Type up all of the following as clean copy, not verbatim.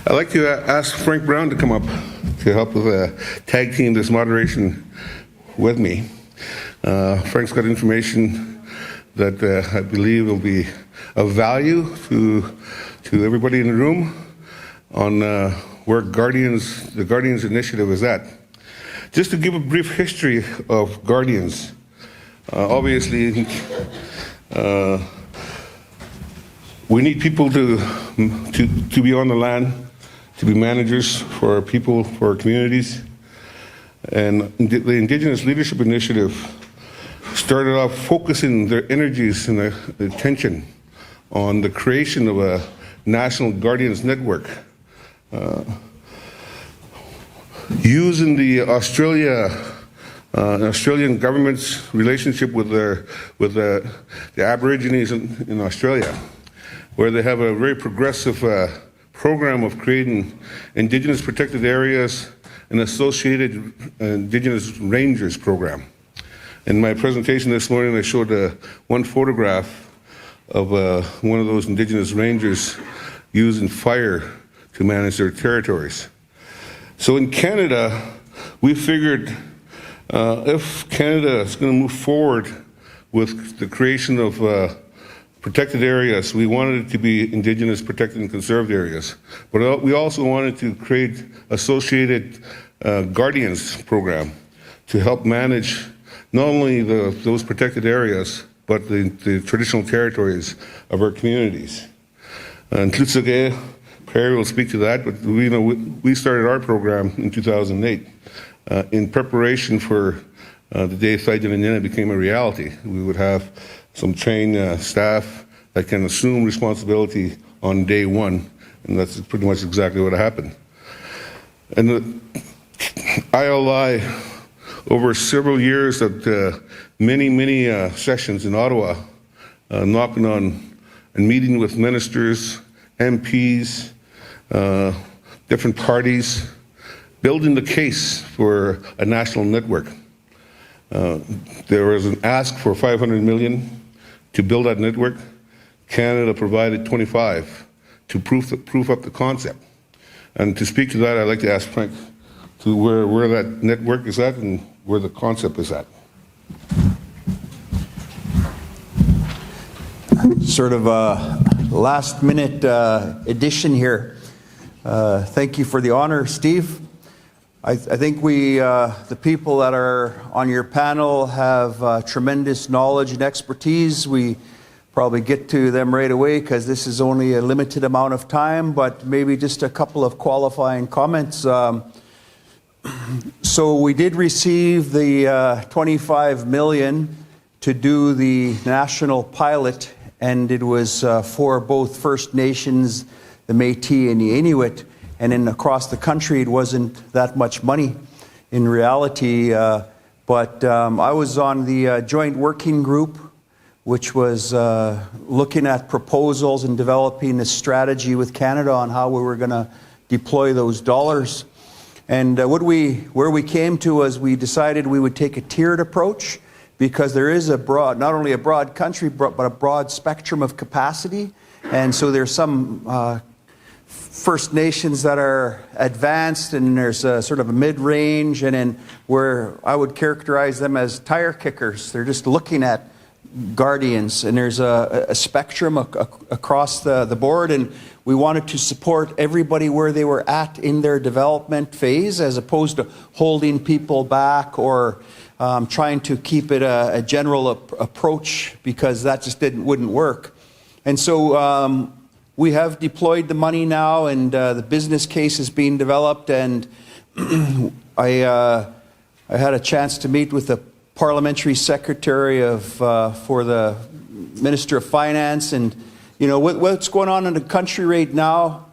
I'd like to ask Frank Brown to come up to help with tag team this moderation with me. Frank's got information that I believe will be of value to everybody in the room on where the Guardians Initiative is at. Just to give a brief history of Guardians, obviously we need people to be on the land, to be managers for our people, for our communities. And the Indigenous Leadership Initiative started off focusing their energies and their attention on the creation of a national Guardians network, using the Australian government's relationship with the Aborigines in Australia, where they have a very progressive program of creating Indigenous protected areas and associated Indigenous Rangers program. In my presentation this morning, I showed one photograph of one of those Indigenous Rangers using fire to manage their territories. So in Canada, we figured if Canada is going to move forward with the creation of protected areas, we wanted it to be Indigenous protected and conserved areas. But we also wanted to create associated Guardians program to help manage not only those protected areas, but the traditional territories of our communities. And Łutsël, Prairie will speak to that, but we started our program in 2008 in preparation for the day Xai'xais and Dene became a reality. We would have some trained staff that can assume responsibility on day one, and that's pretty much exactly what happened. And the ILI, over several years of many sessions in Ottawa, knocking on and meeting with ministers, MPs, different parties, building the case for a national network. There was an ask for $500 million to build that network. Canada provided 25 to proof up the concept. And to speak to that, I'd like to ask Frank to where that network is at and where the concept is at. Sort of a last-minute addition here. Thank you for the honor, Steve. I think the people that are on your panel have tremendous knowledge and expertise. We probably get to them right away because this is only a limited amount of time, but maybe just a couple of qualifying comments. So we did receive the $25 million to do the national pilot, and it was for both First Nations, the Métis and the Inuit, and then across the country it wasn't that much money in reality, but I was on the joint working group, which was looking at proposals and developing a strategy with Canada on how we were going to deploy those dollars. And where we came to was we decided we would take a tiered approach, because there is not only a broad country, but a broad spectrum of capacity. And so there's some First Nations that are advanced, and there's a sort of a mid-range, and then where I would characterize them as tire kickers. They're just looking at Guardians, and there's a spectrum across the board, and we wanted to support everybody where they were at in their development phase, as opposed to holding people back or trying to keep it a general approach, because that just wouldn't work. And so we have deployed the money now, and the business case is being developed, and I had a chance to meet with the Parliamentary Secretary for the Minister of Finance, and what's going on in the country right now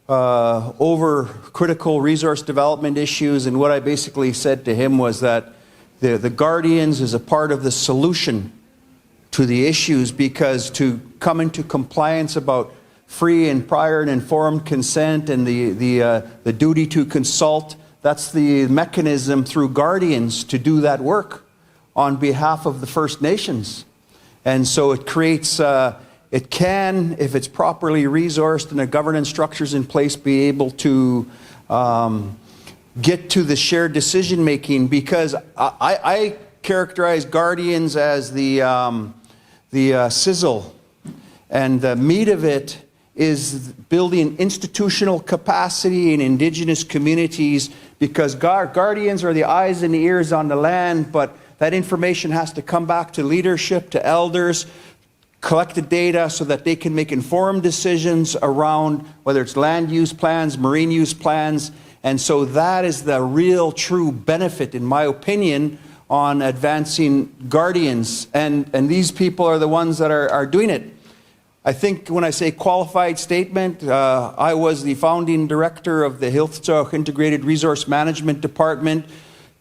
over critical resource development issues. And what I basically said to him was that the Guardians is a part of the solution to the issues, because to come into compliance about free and prior and informed consent and the duty to consult, that's the mechanism through Guardians to do that work on behalf of the First Nations. And so it creates it can, if it's properly resourced and the governance structures in place, be able to get to the shared decision making, because I characterize guardians as the sizzle, and the meat of it is building institutional capacity in Indigenous communities, because guardians are the eyes and the ears on the land, but that information has to come back to leadership, to elders, collect the data so that they can make informed decisions around whether it's land use plans, marine use plans. And so that is the real true benefit, in my opinion, on advancing guardians. And these people are the ones that are doing it. I think when I say qualified statement, I was the founding director of the Hilftsoch Integrated Resource Management Department.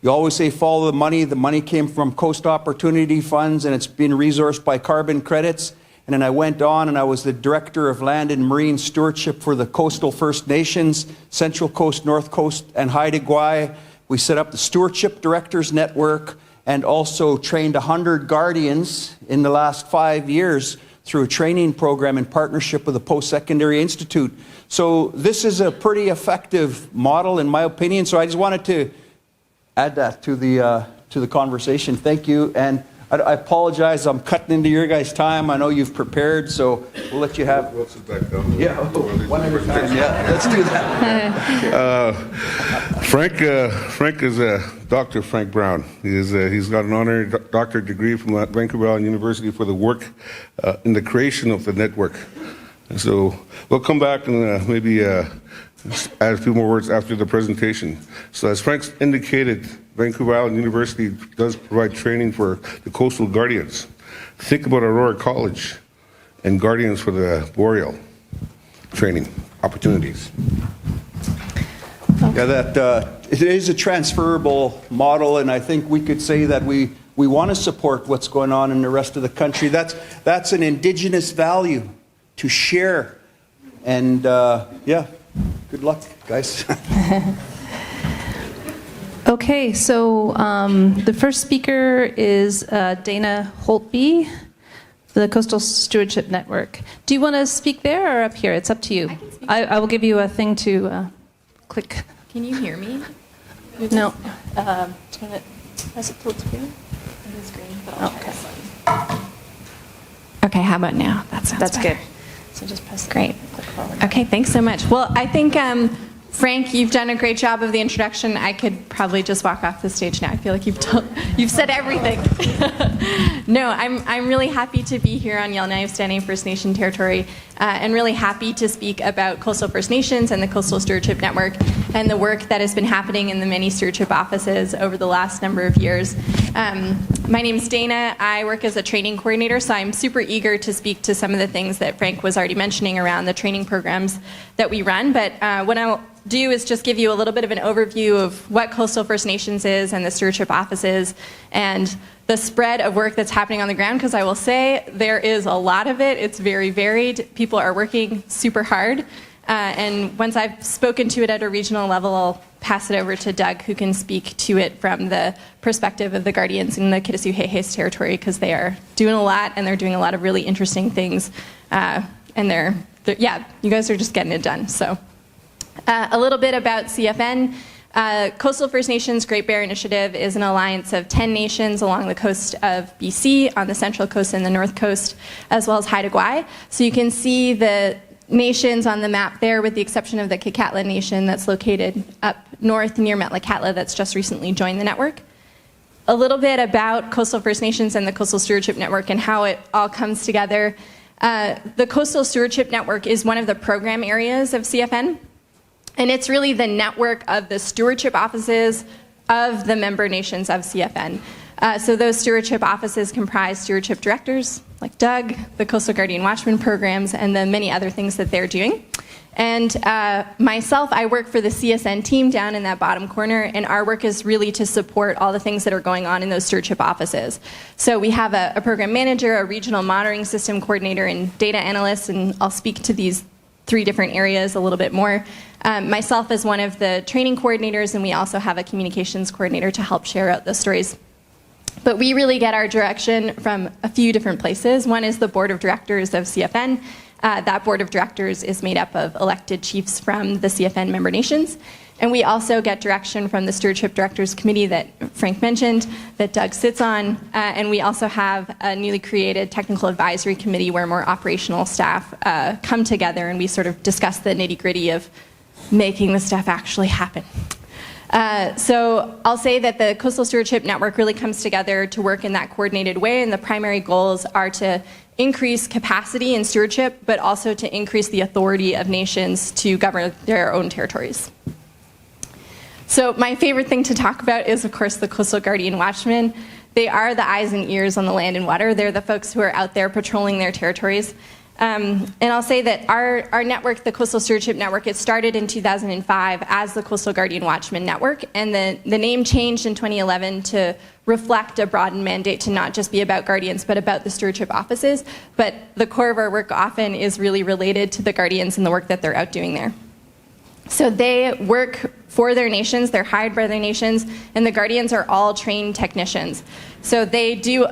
You always say follow the money. The money came from Coast Opportunity Funds, and it's been resourced by carbon credits. And then I went on and I was the Director of Land and Marine Stewardship for the Coastal First Nations, Central Coast, North Coast, and Haida Gwaii. We set up the Stewardship Directors Network and also trained 100 guardians in the last 5 years through a training program in partnership with the Post-Secondary Institute. So this is a pretty effective model, in my opinion. So I just wanted to add that to the conversation. Thank you. And I apologize, I'm cutting into your guys' time. I know you've prepared, so we'll let you have. We'll sit back down. Yeah, one at a time. Yeah, let's do that. Frank is Dr. Frank Brown. He's got an honorary doctorate degree from Vancouver Island University for the work in the creation of the network. And so we'll come back and maybe add a few more words after the presentation. So as Frank's indicated, Vancouver Island University does provide training for the coastal guardians. Think about Aurora College and Guardians for the Boreal training opportunities. Okay. Yeah, that it is a transferable model, and I think we could say that we want to support what's going on in the rest of the country. That's an Indigenous value to share, and yeah, good luck, guys. Okay, so the first speaker is Dene Holtby, the Coastal Stewardship Network. Do you want to speak there or up here? It's up to you. I will give you a thing to click. Can you hear me? No. Turn it. Press it towards green. It is green, but I'll try this. Okay, how about now? That's better. Good. So just press. Great. Click forward. Okay, thanks so much. Well, I think Frank, you've done a great job of the introduction. I could probably just walk off the stage now. I feel like you've said everything. No, I'm really happy to be here on Yellowknife, Dene First Nation territory, and really happy to speak about Coastal First Nations and the Coastal Stewardship Network and the work that has been happening in the many stewardship offices over the last number of years. My name's Dana. I work as a training coordinator, so I'm super eager to speak to some of the things that Frank was already mentioning around the training programs that we run. But what I'll do is just give you a little bit of an overview of what Coastal First Nations is and the stewardship offices and the spread of work that's happening on the ground, because I will say there is a lot of it. It's very varied. People are working super hard. And once I've spoken to it at a regional level, I'll pass it over to Doug, who can speak to it from the perspective of the Guardians in the Kitasoo-Xai'xais territory, because they are doing a lot, and they're doing a lot of really interesting things. And yeah, you guys are just getting it done. So a little bit about CFN. Coastal First Nations Great Bear Initiative is an alliance of 10 nations along the coast of BC, on the central coast and the north coast, as well as Haida Gwaii. So you can see the nations on the map there, with the exception of the Kikatla Nation that's located up north near Metlakatla, that's just recently joined the network. A little bit about Coastal First Nations and the Coastal Stewardship Network and how it all comes together. The Coastal Stewardship Network is one of the program areas of CFN, and it's really the network of the stewardship offices of the member nations of CFN. So those stewardship offices comprise stewardship directors, like Doug, the Coastal Guardian Watchman programs, and the many other things that they're doing. And myself, I work for the CSN team down in that bottom corner, and our work is really to support all the things that are going on in those stewardship offices. So we have a program manager, a regional monitoring system coordinator, and data analysts, and I'll speak to these 3 different areas a little bit more. Myself as one of the training coordinators, and we also have a communications coordinator to help share out the stories. But we really get our direction from a few different places. One is the board of directors of CFN. That board of directors is made up of elected chiefs from the CFN member nations. And we also get direction from the Stewardship Directors Committee that Frank mentioned, that Doug sits on. And we also have a newly created technical advisory committee where more operational staff come together and we sort of discuss the nitty-gritty of making the stuff actually happen. So I'll say that the Coastal Stewardship Network really comes together to work in that coordinated way, and the primary goals are to increase capacity in stewardship, but also to increase the authority of nations to govern their own territories. So my favorite thing to talk about is, of course, the Coastal Guardian Watchmen. They are the eyes and ears on the land and water. They're the folks who are out there patrolling their territories. And I'll say that our network, the Coastal Stewardship Network, it started in 2005 as the Coastal Guardian Watchmen Network, and the name changed in 2011 to reflect a broadened mandate to not just be about guardians, but about the stewardship offices. But the core of our work often is really related to the guardians and the work that they're out doing there. So they work for their nations, they're hired by their nations, and the guardians are all trained technicians. So they do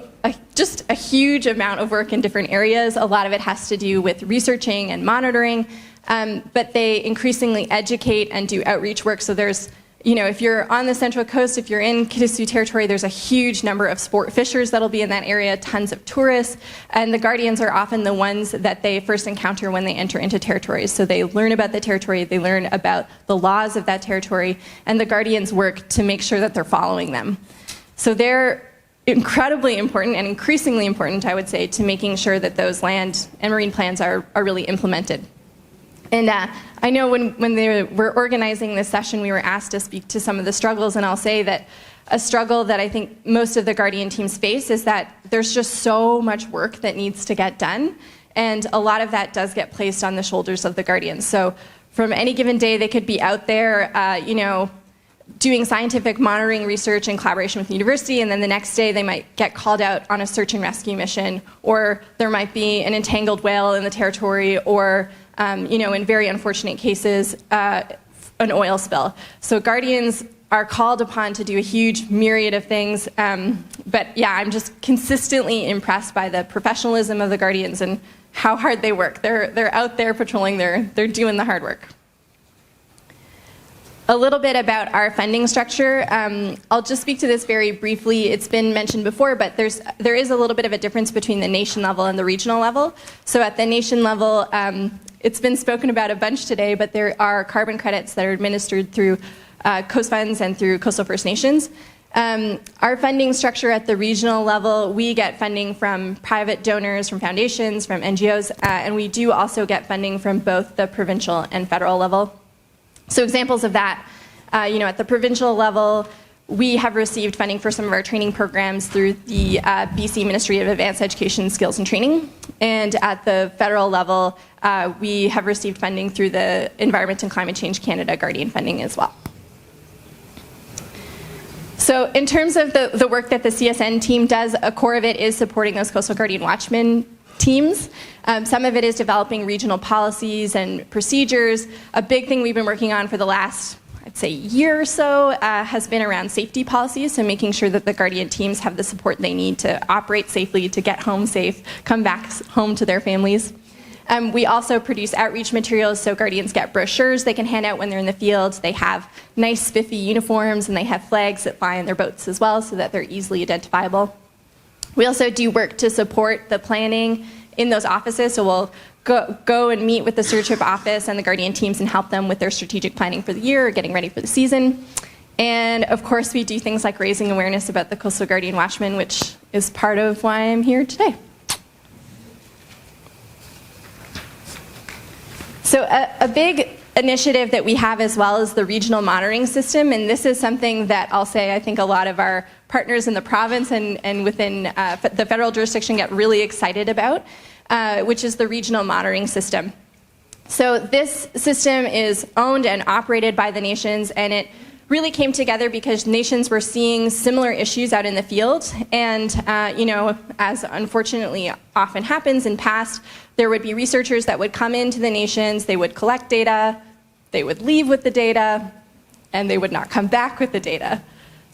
just a huge amount of work in different areas. A lot of it has to do with researching and monitoring, but they increasingly educate and do outreach work. So there's, if you're on the Central Coast, if you're in Kitasoo territory, there's a huge number of sport fishers that'll be in that area, tons of tourists, and the guardians are often the ones that they first encounter when they enter into territories. So they learn about the territory, they learn about the laws of that territory, and the guardians work to make sure that they're following them. So they're incredibly important and increasingly important, I would say, to making sure that those land and marine plans are really implemented. And I know when they were organizing this session, we were asked to speak to some of the struggles, and I'll say that a struggle that I think most of the Guardian teams face is that there's just so much work that needs to get done, and a lot of that does get placed on the shoulders of the Guardians. So from any given day, they could be out there, doing scientific monitoring research in collaboration with the university, and then the next day they might get called out on a search and rescue mission, or there might be an entangled whale in the territory, or in very unfortunate cases, an oil spill. So guardians are called upon to do a huge myriad of things, but yeah, I'm just consistently impressed by the professionalism of the guardians and how hard they work. They're out there patrolling, they're doing the hard work. A little bit about our funding structure. I'll just speak to this very briefly. It's been mentioned before, but there is a little bit of a difference between the nation level and the regional level. So at the nation level, it's been spoken about a bunch today, but there are carbon credits that are administered through coast funds and through coastal First Nations. Our funding structure at the regional level, we get funding from private donors, from foundations, from NGOs, and we do also get funding from both the provincial and federal level. So examples of that, at the provincial level, we have received funding for some of our training programs through the BC Ministry of Advanced Education, Skills and Training. And at the federal level, we have received funding through the Environment and Climate Change Canada Guardian funding as well. So in terms of the work that the CSN team does, a core of it is supporting those Coastal Guardian Watchmen teams. Some of it is developing regional policies and procedures. A big thing we've been working on for the last, I'd say, year or so has been around safety policies, so making sure that the Guardian teams have the support they need to operate safely, to get home safe, come back home to their families. We also produce outreach materials, so Guardians get brochures they can hand out when they're in the field. They have nice spiffy uniforms, and they have flags that fly in their boats as well, so that they're easily identifiable. We also do work to support the planning in those offices, so we'll go and meet with the stewardship office and the Guardian teams and help them with their strategic planning for the year or getting ready for the season. And of course, we do things like raising awareness about the Coastal Guardian Watchmen, which is part of why I'm here today. So a big initiative that we have as well is the regional monitoring system, and this is something that I'll say I think a lot of our partners in the province and within the federal jurisdiction get really excited about, which is the regional monitoring system. So this system is owned and operated by the nations, and it really came together because nations were seeing similar issues out in the field, and as unfortunately often happens in past, there would be researchers that would come into the nations, they would collect data, they would leave with the data, and they would not come back with the data.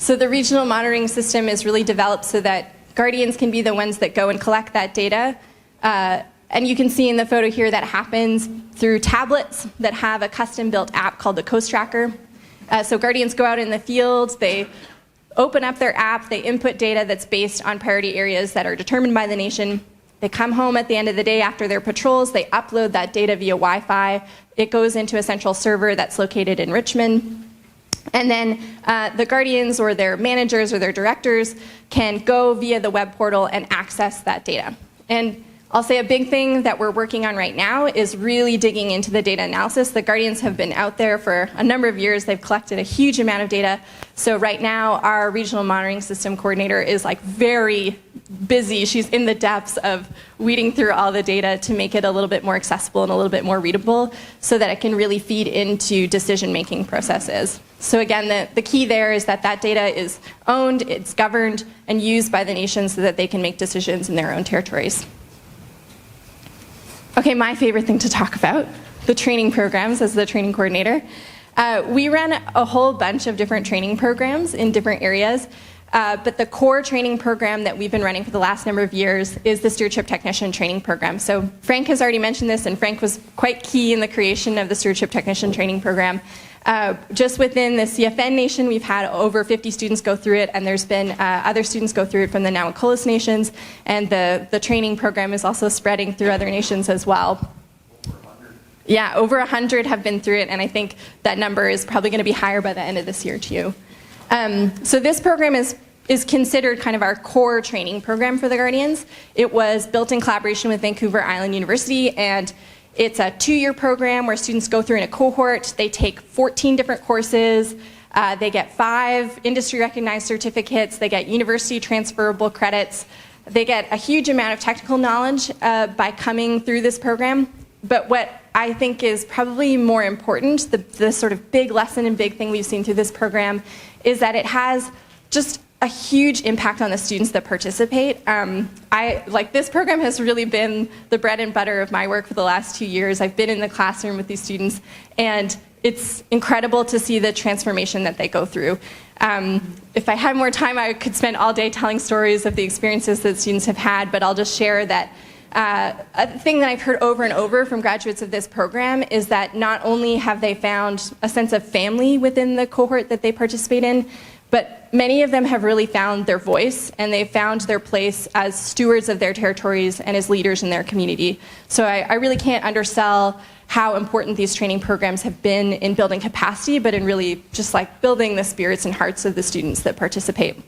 So the regional monitoring system is really developed so that guardians can be the ones that go and collect that data. And you can see in the photo here that happens through tablets that have a custom-built app called the Coast Tracker. So guardians go out in the field, they open up their app, they input data that's based on priority areas that are determined by the nation. They come home at the end of the day after their patrols, they upload that data via Wi-Fi. It goes into a central server that's located in Richmond. And then the guardians or their managers or their directors can go via the web portal and access that data. And I'll say a big thing that we're working on right now is really digging into the data analysis. The guardians have been out there for a number of years. They've collected a huge amount of data. So right now, our regional monitoring system coordinator is like very busy. She's in the depths of weeding through all the data to make it a little bit more accessible and a little bit more readable so that it can really feed into decision-making processes. So again, the key there is that that data is owned, it's governed, and used by the nation so that they can make decisions in their own territories. Okay, my favorite thing to talk about, the training programs as the training coordinator. We run a whole bunch of different training programs in different areas, but the core training program that we've been running for the last number of years is the Stewardship Technician Training Program. So Frank has already mentioned this, and Frank was quite key in the creation of the Stewardship Technician Training Program. Just within the CFN Nation, we've had over 50 students go through it, and there's been other students go through it from the Nawakolis Nations, and the training program is also spreading through other nations as well. Yeah, over 100 have been through it, and I think that number is probably going to be higher by the end of this year too. So this program is considered kind of our core training program for the Guardians. It was built in collaboration with Vancouver Island University, and it's a 2-year program where students go through in a cohort. They take 14 different courses. They get 5 industry-recognized certificates. They get university transferable credits. They get a huge amount of technical knowledge by coming through this program. But what I think is probably more important, the sort of big lesson and big thing we've seen through this program, is that it has just a huge impact on the students that participate. This program has really been the bread and butter of my work for the last 2 years. I've been in the classroom with these students, and it's incredible to see the transformation that they go through. If I had more time, I could spend all day telling stories of the experiences that students have had, but I'll just share that a thing that I've heard over and over from graduates of this program is that not only have they found a sense of family within the cohort that they participate in, but many of them have really found their voice, and they've found their place as stewards of their territories and as leaders in their community. So I really can't undersell how important these training programs have been in building capacity, but in really just like building the spirits and hearts of the students that participate.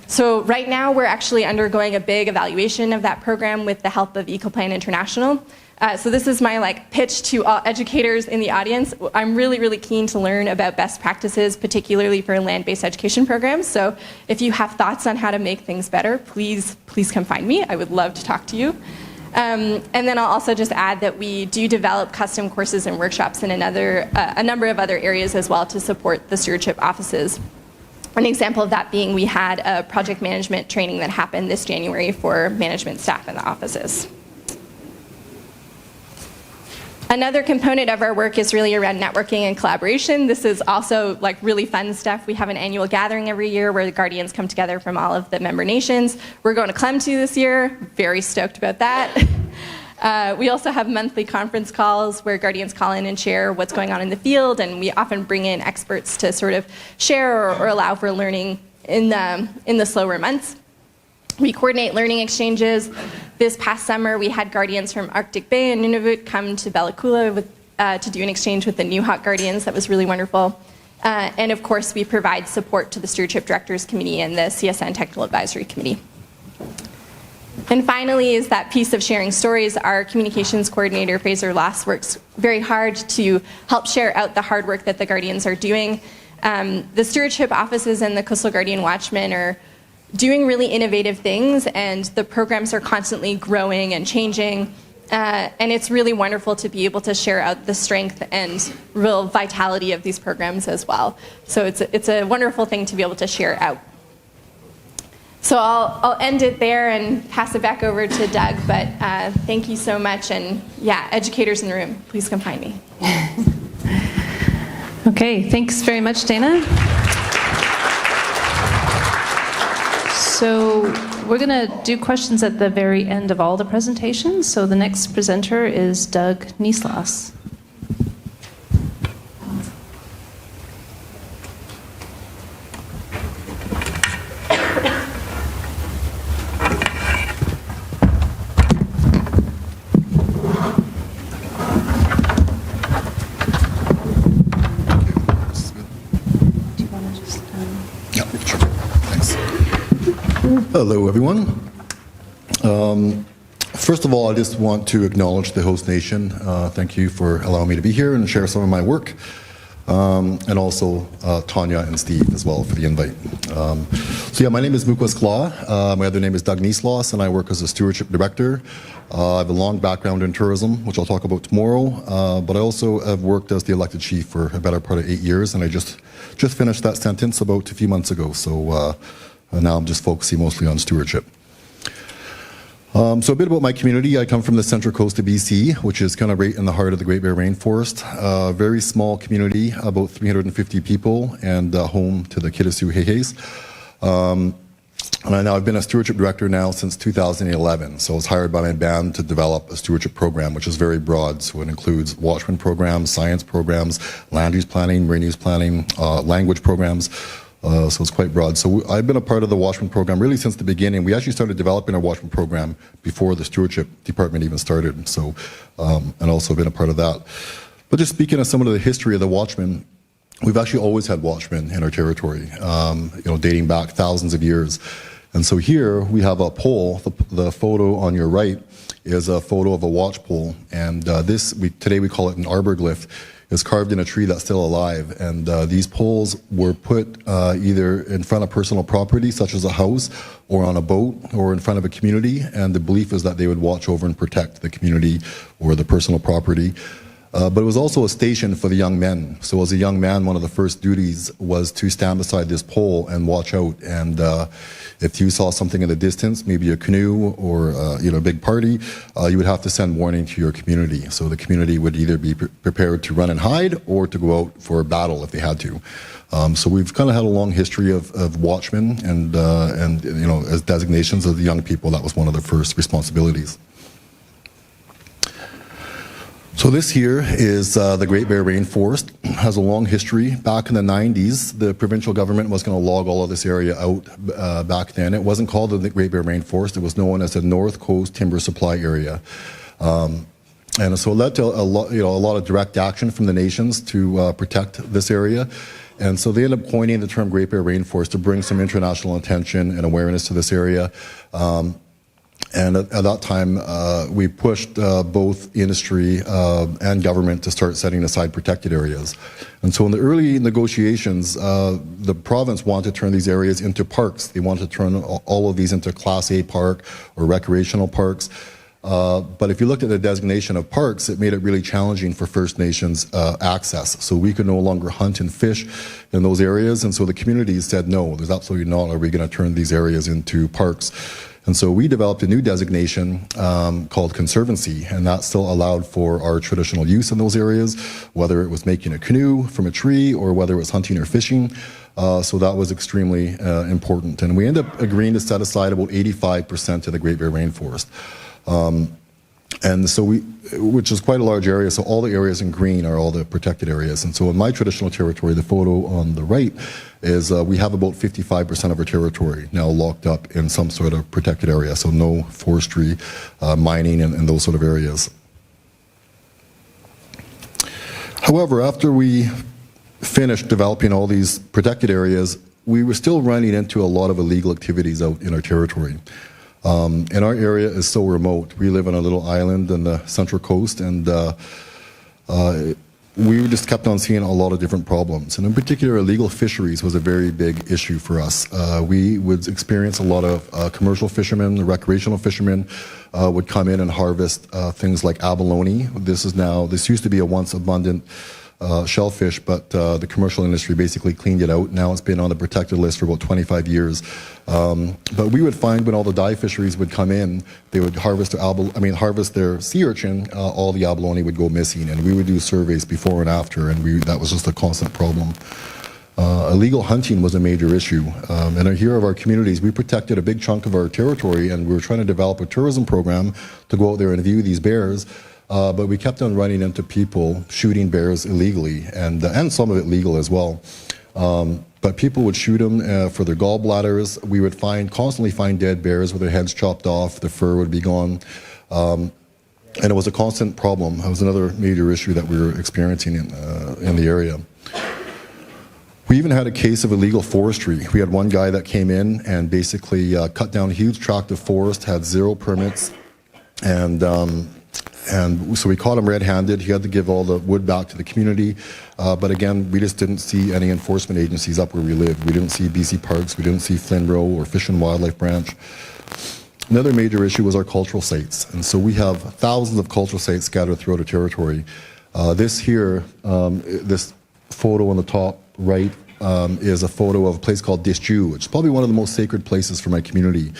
So right now we're actually undergoing a big evaluation of that program with the help of Ecoplan International. So this is my pitch to all educators in the audience. I'm really, really keen to learn about best practices, particularly for land-based education programs. So if you have thoughts on how to make things better, please come find me. I would love to talk to you. And then I'll also just add that we do develop custom courses and workshops in a number of other areas as well to support the stewardship offices. An example of that being we had a project management training that happened this January for management staff in the offices. Another component of our work is really around networking and collaboration. This is also really fun stuff. We have an annual gathering every year where the Guardians come together from all of the member nations. We're going to Clemtu this year. Very stoked about that. We also have monthly conference calls where Guardians call in and share what's going on in the field, and we often bring in experts to sort of share or allow for learning in the slower months. We coordinate learning exchanges. This past summer, we had Guardians from Arctic Bay and Nunavut come to Bella Coola to do an exchange with the New Hawk Guardians. That was really wonderful. And of course, we provide support to the Stewardship Directors Committee and the CSN Technical Advisory Committee. And finally is that piece of sharing stories. Our communications coordinator, Fraser Loss, works very hard to help share out the hard work that the Guardians are doing. The stewardship offices and the Coastal Guardian Watchmen are doing really innovative things, and the programs are constantly growing and changing. And it's really wonderful to be able to share out the strength and real vitality of these programs as well. So it's a wonderful thing to be able to share out. So I'll end it there and pass it back over to Doug, but thank you so much, and yeah, educators in the room, please come find me. Okay, thanks very much, Dana. So we're going to do questions at the very end of all the presentations. So the next presenter is Doug Neasloss. Hello, everyone. First of all, I just want to acknowledge the host nation. Thank you for allowing me to be here and share some of my work. And also Tanya and Steve as well for the invite. So yeah, my name is Łutsël. My other name is Doug Neasloss, and I work as a stewardship director. I have a long background in tourism, which I'll talk about tomorrow. But I also have worked as the elected chief for a better part of 8 years, and I just finished that sentence about a few months ago. So now I'm just focusing mostly on stewardship. So a bit about my community. I come from the central coast of BC, which is kind of right in the heart of the Great Bear Rainforest. Very small community, about 350 people, and home to the Kitasoo-Xai'xais. And I've been a stewardship director now since 2011. So I was hired by my band to develop a stewardship program, which is very broad. So it includes watchman programs, science programs, land use planning, marine use planning, language programs. So it's quite broad. So I've been a part of the Watchman program really since the beginning. We actually started developing our Watchman program before the stewardship department even started. So, and also been a part of that. But just speaking of some of the history of the Watchman, we've actually always had watchmen in our territory, dating back thousands of years. And so here we have a pole. The photo on your right is a photo of a watch pole. And today we call it an arbor glyph. Is carved in a tree that's still alive, and these poles were put either in front of personal property, such as a house, or on a boat, or in front of a community, and the belief is that they would watch over and protect the community or the personal property. But it was also a station for the young men. So as a young man, one of the first duties was to stand beside this pole and watch out. And if you saw something in the distance, maybe a canoe or a big party, you would have to send warning to your community. So the community would either be prepared to run and hide or to go out for a battle if they had to. So we've kind of had a long history of watchmen and as designations of the young people, that was one of their first responsibilities. So this here is the Great Bear Rainforest. It has a long history. Back in the 90s, the provincial government was going to log all of this area out back then. It wasn't called the Great Bear Rainforest. It was known as the North Coast Timber Supply Area. And so it led to a lot of direct action from the nations to protect this area. And so they ended up coining the term Great Bear Rainforest to bring some international attention and awareness to this area. And at that time, we pushed both industry and government to start setting aside protected areas. And so in the early negotiations, the province wanted to turn these areas into parks. They wanted to turn all of these into Class A park or recreational parks. But if you looked at the designation of parks, it made it really challenging for First Nations access. So we could no longer hunt and fish in those areas. And so the communities said, no, there's absolutely not. Are we going to turn these areas into parks? And so we developed a new designation called Conservancy, and that still allowed for our traditional use in those areas, whether it was making a canoe from a tree or whether it was hunting or fishing. So that was extremely important. And we ended up agreeing to set aside about 85% of the Great Bear Rainforest. And so which is quite a large area, so all the areas in green are all the protected areas. And so in my traditional territory, the photo on the right is we have about 55% of our territory now locked up in some sort of protected area, so no forestry, mining, and those sort of areas. However, after we finished developing all these protected areas, we were still running into a lot of illegal activities out in our territory. And our area is so remote. We live on a little island in the Central Coast, and we just kept on seeing a lot of different problems. And in particular, illegal fisheries was a very big issue for us. We would experience a lot of commercial fishermen, recreational fishermen would come in and harvest things like abalone. This used to be a once abundant shellfish, but the commercial industry basically cleaned it out. Now it's been on the protected list for about 25 years. But we would find when all the dive fisheries would come in, they would harvest their sea urchin, all the abalone would go missing, and we would do surveys before and after, and that was just a constant problem. Illegal hunting was a major issue. And here of our communities, we protected a big chunk of our territory, and we were trying to develop a tourism program to go out there and view these bears. But we kept on running into people shooting bears illegally, and some of it legal as well. But people would shoot them for their gallbladders. We would constantly find dead bears with their heads chopped off, the fur would be gone. And it was a constant problem. It was another major issue that we were experiencing in the area. We even had a case of illegal forestry. We had one guy that came in and basically cut down a huge tract of forest, had 0 permits, and so we caught him red-handed. He had to give all the wood back to the community. But again, we just didn't see any enforcement agencies up where we lived. We didn't see BC Parks, we didn't see Flynn Row or Fish and Wildlife Branch. Another major issue was our cultural sites. And so we have thousands of cultural sites scattered throughout our territory. This here, this photo on the top right, is a photo of a place called Dehcho, which is probably one of the most sacred places for my community.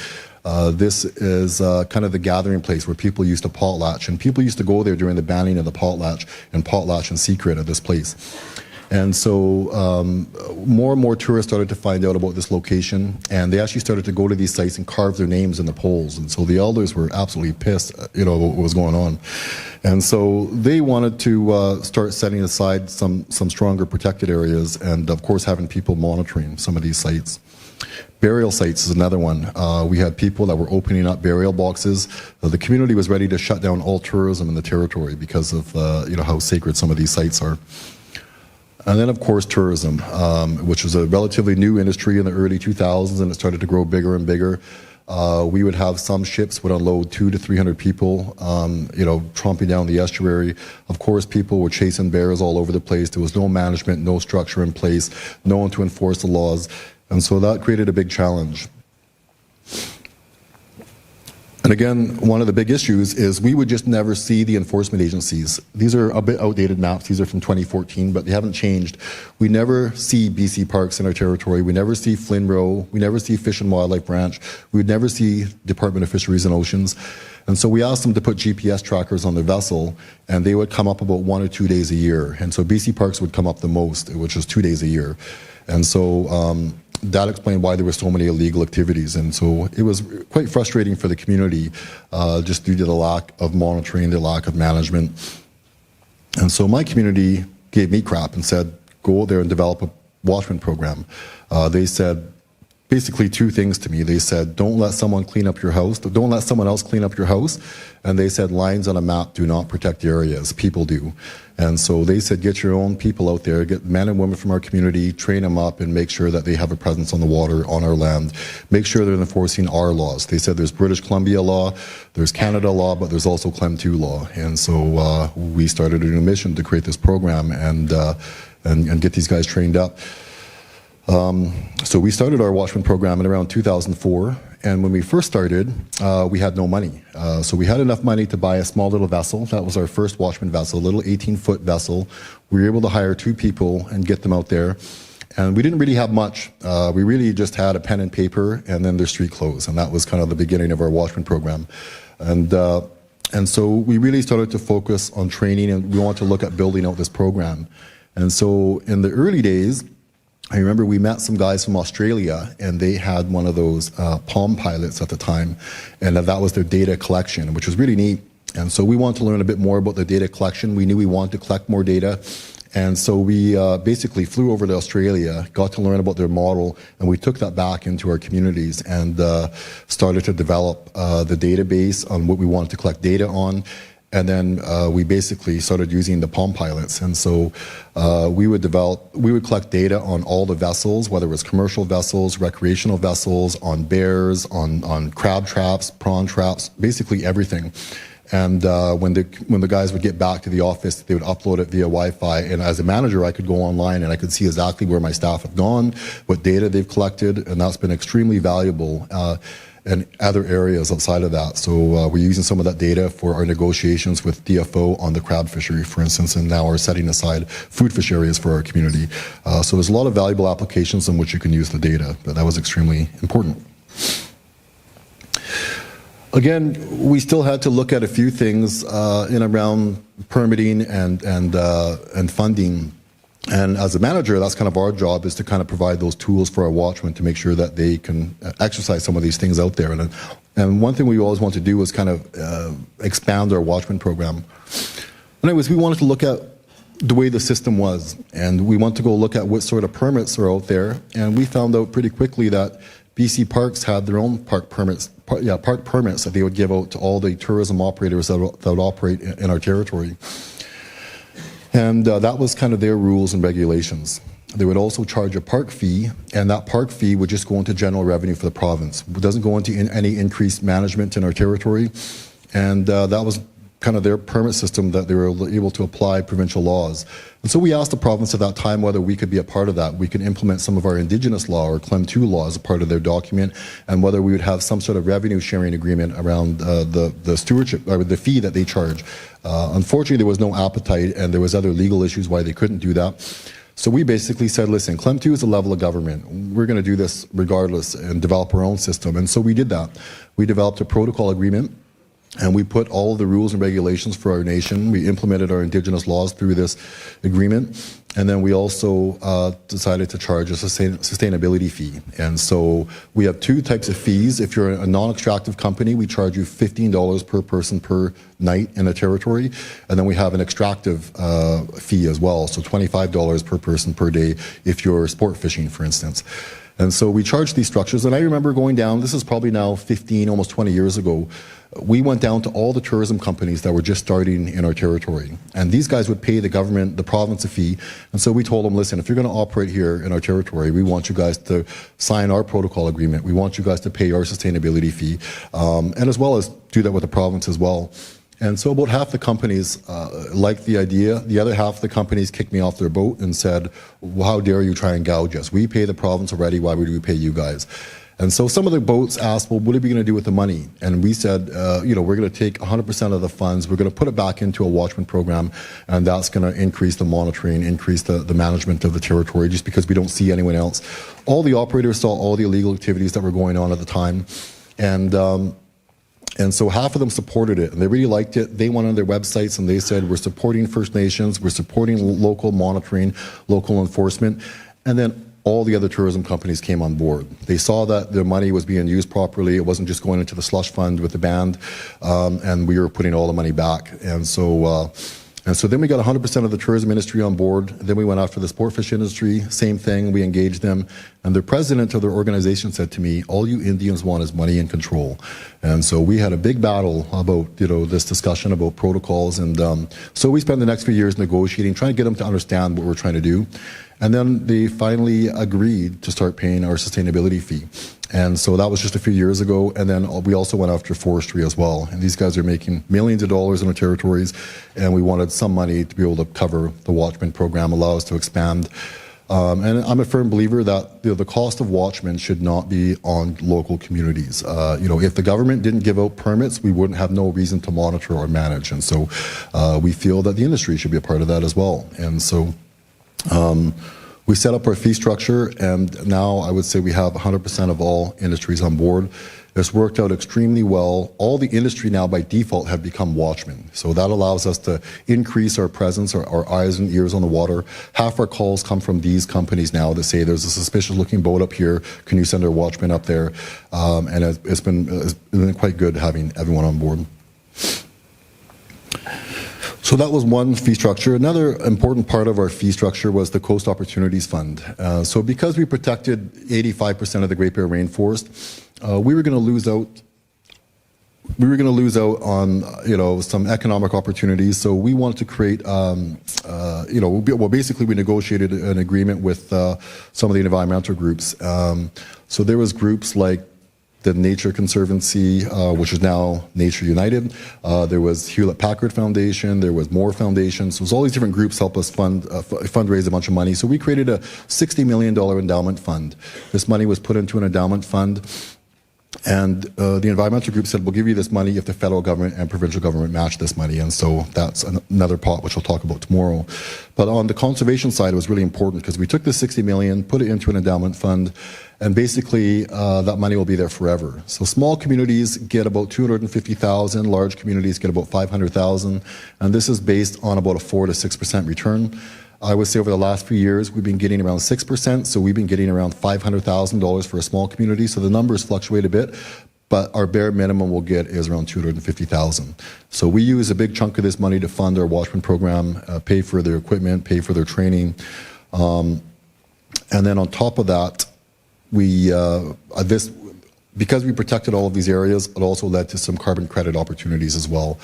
This is kind of the gathering place where people used to potlatch, and people used to go there during the banning of the potlatch in secret at this place. And so more and more tourists started to find out about this location, and they actually started to go to these sites and carve their names in the poles. And so the elders were absolutely pissed, about what was going on. And so they wanted to start setting aside some stronger protected areas, and of course having people monitoring some of these sites. Burial sites is another one. We had people that were opening up burial boxes. The community was ready to shut down all tourism in the territory because of how sacred some of these sites are. And then, of course, tourism, which was a relatively new industry in the early 2000s, and it started to grow bigger and bigger. We would have some ships would unload 200 to 300 people, tromping down the estuary. Of course, people were chasing bears all over the place. There was no management, no structure in place, no one to enforce the laws. And so that created a big challenge. And again, one of the big issues is we would just never see the enforcement agencies. These are a bit outdated maps. These are from 2014, but they haven't changed. We never see BC Parks in our territory. We never see Flynn Row. We never see Fish and Wildlife Branch. We would never see Department of Fisheries and Oceans. And so we asked them to put GPS trackers on their vessel, and they would come up about 1 or 2 days a year. And so BC Parks would come up the most, which was 2 days a year. And so that explained why there were so many illegal activities. And so it was quite frustrating for the community, just due to the lack of monitoring, the lack of management. And so my community gave me crap and said, go out there and develop a watchman program. They said basically 2 things to me. They said, don't let someone clean up your house, don't let someone else clean up your house. And they said, lines on a map do not protect areas, people do. And so they said, get your own people out there, get men and women from our community, train them up, and make sure that they have a presence on the water, on our land. Make sure they're enforcing our laws. They said there's British Columbia law, there's Canada law, but there's also Clem 2 law. And so we started a new mission to create this program and get these guys trained up. So we started our Watchman program in around 2004, and when we first started, we had no money. So we had enough money to buy a small little vessel. That was our first Watchman vessel, a little 18-foot vessel. We were able to hire 2 people and get them out there. And we didn't really have much. We really just had a pen and paper and then their street clothes, and that was kind of the beginning of our Watchman program. And so we really started to focus on training, and we wanted to look at building out this program. And so in the early days, I remember we met some guys from Australia, and they had one of those Palm pilots at the time, and that was their data collection, which was really neat. And so we wanted to learn a bit more about the data collection. We knew we wanted to collect more data, and so we basically flew over to Australia, got to learn about their model, and we took that back into our communities and started to develop the database on what we wanted to collect data on. And then we basically started using the Palm pilots. And so we would collect data on all the vessels, whether it was commercial vessels, recreational vessels, on bears, on crab traps, prawn traps, basically everything. And when the guys would get back to the office, they would upload it via Wi-Fi. And as a manager, I could go online and I could see exactly where my staff have gone, what data they've collected, and that's been extremely valuable. And other areas outside of that. So we're using some of that data for our negotiations with DFO on the crab fishery, for instance, and now we're setting aside food fish areas for our community. So there's a lot of valuable applications in which you can use the data, but that was extremely important. Again, we still had to look at a few things in around permitting and funding. And as a manager, that's kind of our job, is to kind of provide those tools for our watchmen to make sure that they can exercise some of these things out there. And one thing we always want to do is kind of expand our watchman program. Anyways, we wanted to look at the way the system was, and we want to go look at what sort of permits are out there. And we found out pretty quickly that BC Parks had their own park permits that they would give out to all the tourism operators that would operate in our territory. And that was kind of their rules and regulations. They would also charge a park fee, and that park fee would just go into general revenue for the province. It doesn't go into any increased management in our territory. And that was kind of their permit system that they were able to apply provincial laws. And so we asked the province at that time whether we could be a part of that. We could implement some of our Indigenous law or CLEM 2 law as a part of their document, and whether we would have some sort of revenue sharing agreement around the stewardship, or the fee that they charge. Unfortunately, there was no appetite, and there was other legal issues why they couldn't do that. So we basically said, listen, CLEM 2 is a level of government. We're going to do this regardless and develop our own system. And so we did that. We developed a protocol agreement, and we put all of the rules and regulations for our nation. We implemented our Indigenous laws through this agreement. And then we also decided to charge a sustainability fee. And so we have two types of fees. If you're a non-extractive company, we charge you $15 per person per night in a territory. And then we have an extractive fee as well, so $25 per person per day if you're sport fishing, for instance. And so we charge these structures. And I remember going down, this is probably now 15, almost 20 years ago, we went down to all the tourism companies that were just starting in our territory. And these guys would pay the government, the province, a fee. And so we told them, listen, if you're going to operate here in our territory, we want you guys to sign our protocol agreement. We want you guys to pay our sustainability fee, and as well as do that with the province as well. And so about half the companies liked the idea. The other half of the companies kicked me off their boat and said, well, how dare you try and gouge us? We pay the province already, why would we pay you guys? And so some of the boats asked, well, what are we going to do with the money? And we said, we're going to take 100% of the funds, we're going to put it back into a watchman program, and that's going to increase the monitoring, increase the management of the territory, just because we don't see anyone else. All the operators saw all the illegal activities that were going on at the time, and so half of them supported it, and they really liked it. They went on their websites and they said, we're supporting First Nations, we're supporting local monitoring, local enforcement, and then all the other tourism companies came on board. They saw that their money was being used properly. It wasn't just going into the slush fund with the band, and we were putting all the money back. And so then we got 100% of the tourism industry on board. Then we went after the sport fish industry, same thing, we engaged them. And the president of their organization said to me, all you Indians want is money and control. And so we had a big battle about, this discussion about protocols. And so we spent the next few years negotiating, trying to get them to understand what we're trying to do. And then they finally agreed to start paying our sustainability fee. And so that was just a few years ago. And then we also went after forestry as well. And these guys are making millions of dollars in our territories. And we wanted some money to be able to cover the watchman program, allow us to expand. And I'm a firm believer that the cost of watchmen should not be on local communities. If the government didn't give out permits, we wouldn't have no reason to monitor or manage. And so we feel that the industry should be a part of that as well. And so we set up our fee structure, and now I would say we have 100% of all industries on board. It's worked out extremely well. All the industry now by default have become watchmen. So that allows us to increase our presence, our eyes and ears on the water. Half our calls come from these companies now that say there's a suspicious looking boat up here. Can you send our watchmen up there? And it's been quite good having everyone on board. So that was one fee structure. Another important part of our fee structure was the Coast Opportunities Fund. So because we protected 85% of the Great Bear Rainforest, we were going to lose out. We were going to lose out on some economic opportunities. So we wanted to create, basically we negotiated an agreement with some of the environmental groups. So there was groups like the Nature Conservancy, which is now Nature United. There was Hewlett-Packard Foundation. There was Moore Foundation. So all these different groups help us fundraise a bunch of money. So we created a $60 million endowment fund. This money was put into an endowment fund. And the environmental group said, we'll give you this money if the federal government and provincial government match this money. And so that's another pot, which we'll talk about tomorrow. But on the conservation side, it was really important because we took the $60 million, put it into an endowment fund, and basically that money will be there forever. So small communities get about $250,000, large communities get about $500,000, and this is based on about a 4 to 6% return. I would say over the last few years, we've been getting around 6%, so we've been getting around $500,000 for a small community, so the numbers fluctuate a bit, but our bare minimum we'll get is around $250,000. So we use a big chunk of this money to fund our Watchman program, pay for their equipment, pay for their training, and then on top of that, because we protected all of these areas, it also led to some carbon credit opportunities as well.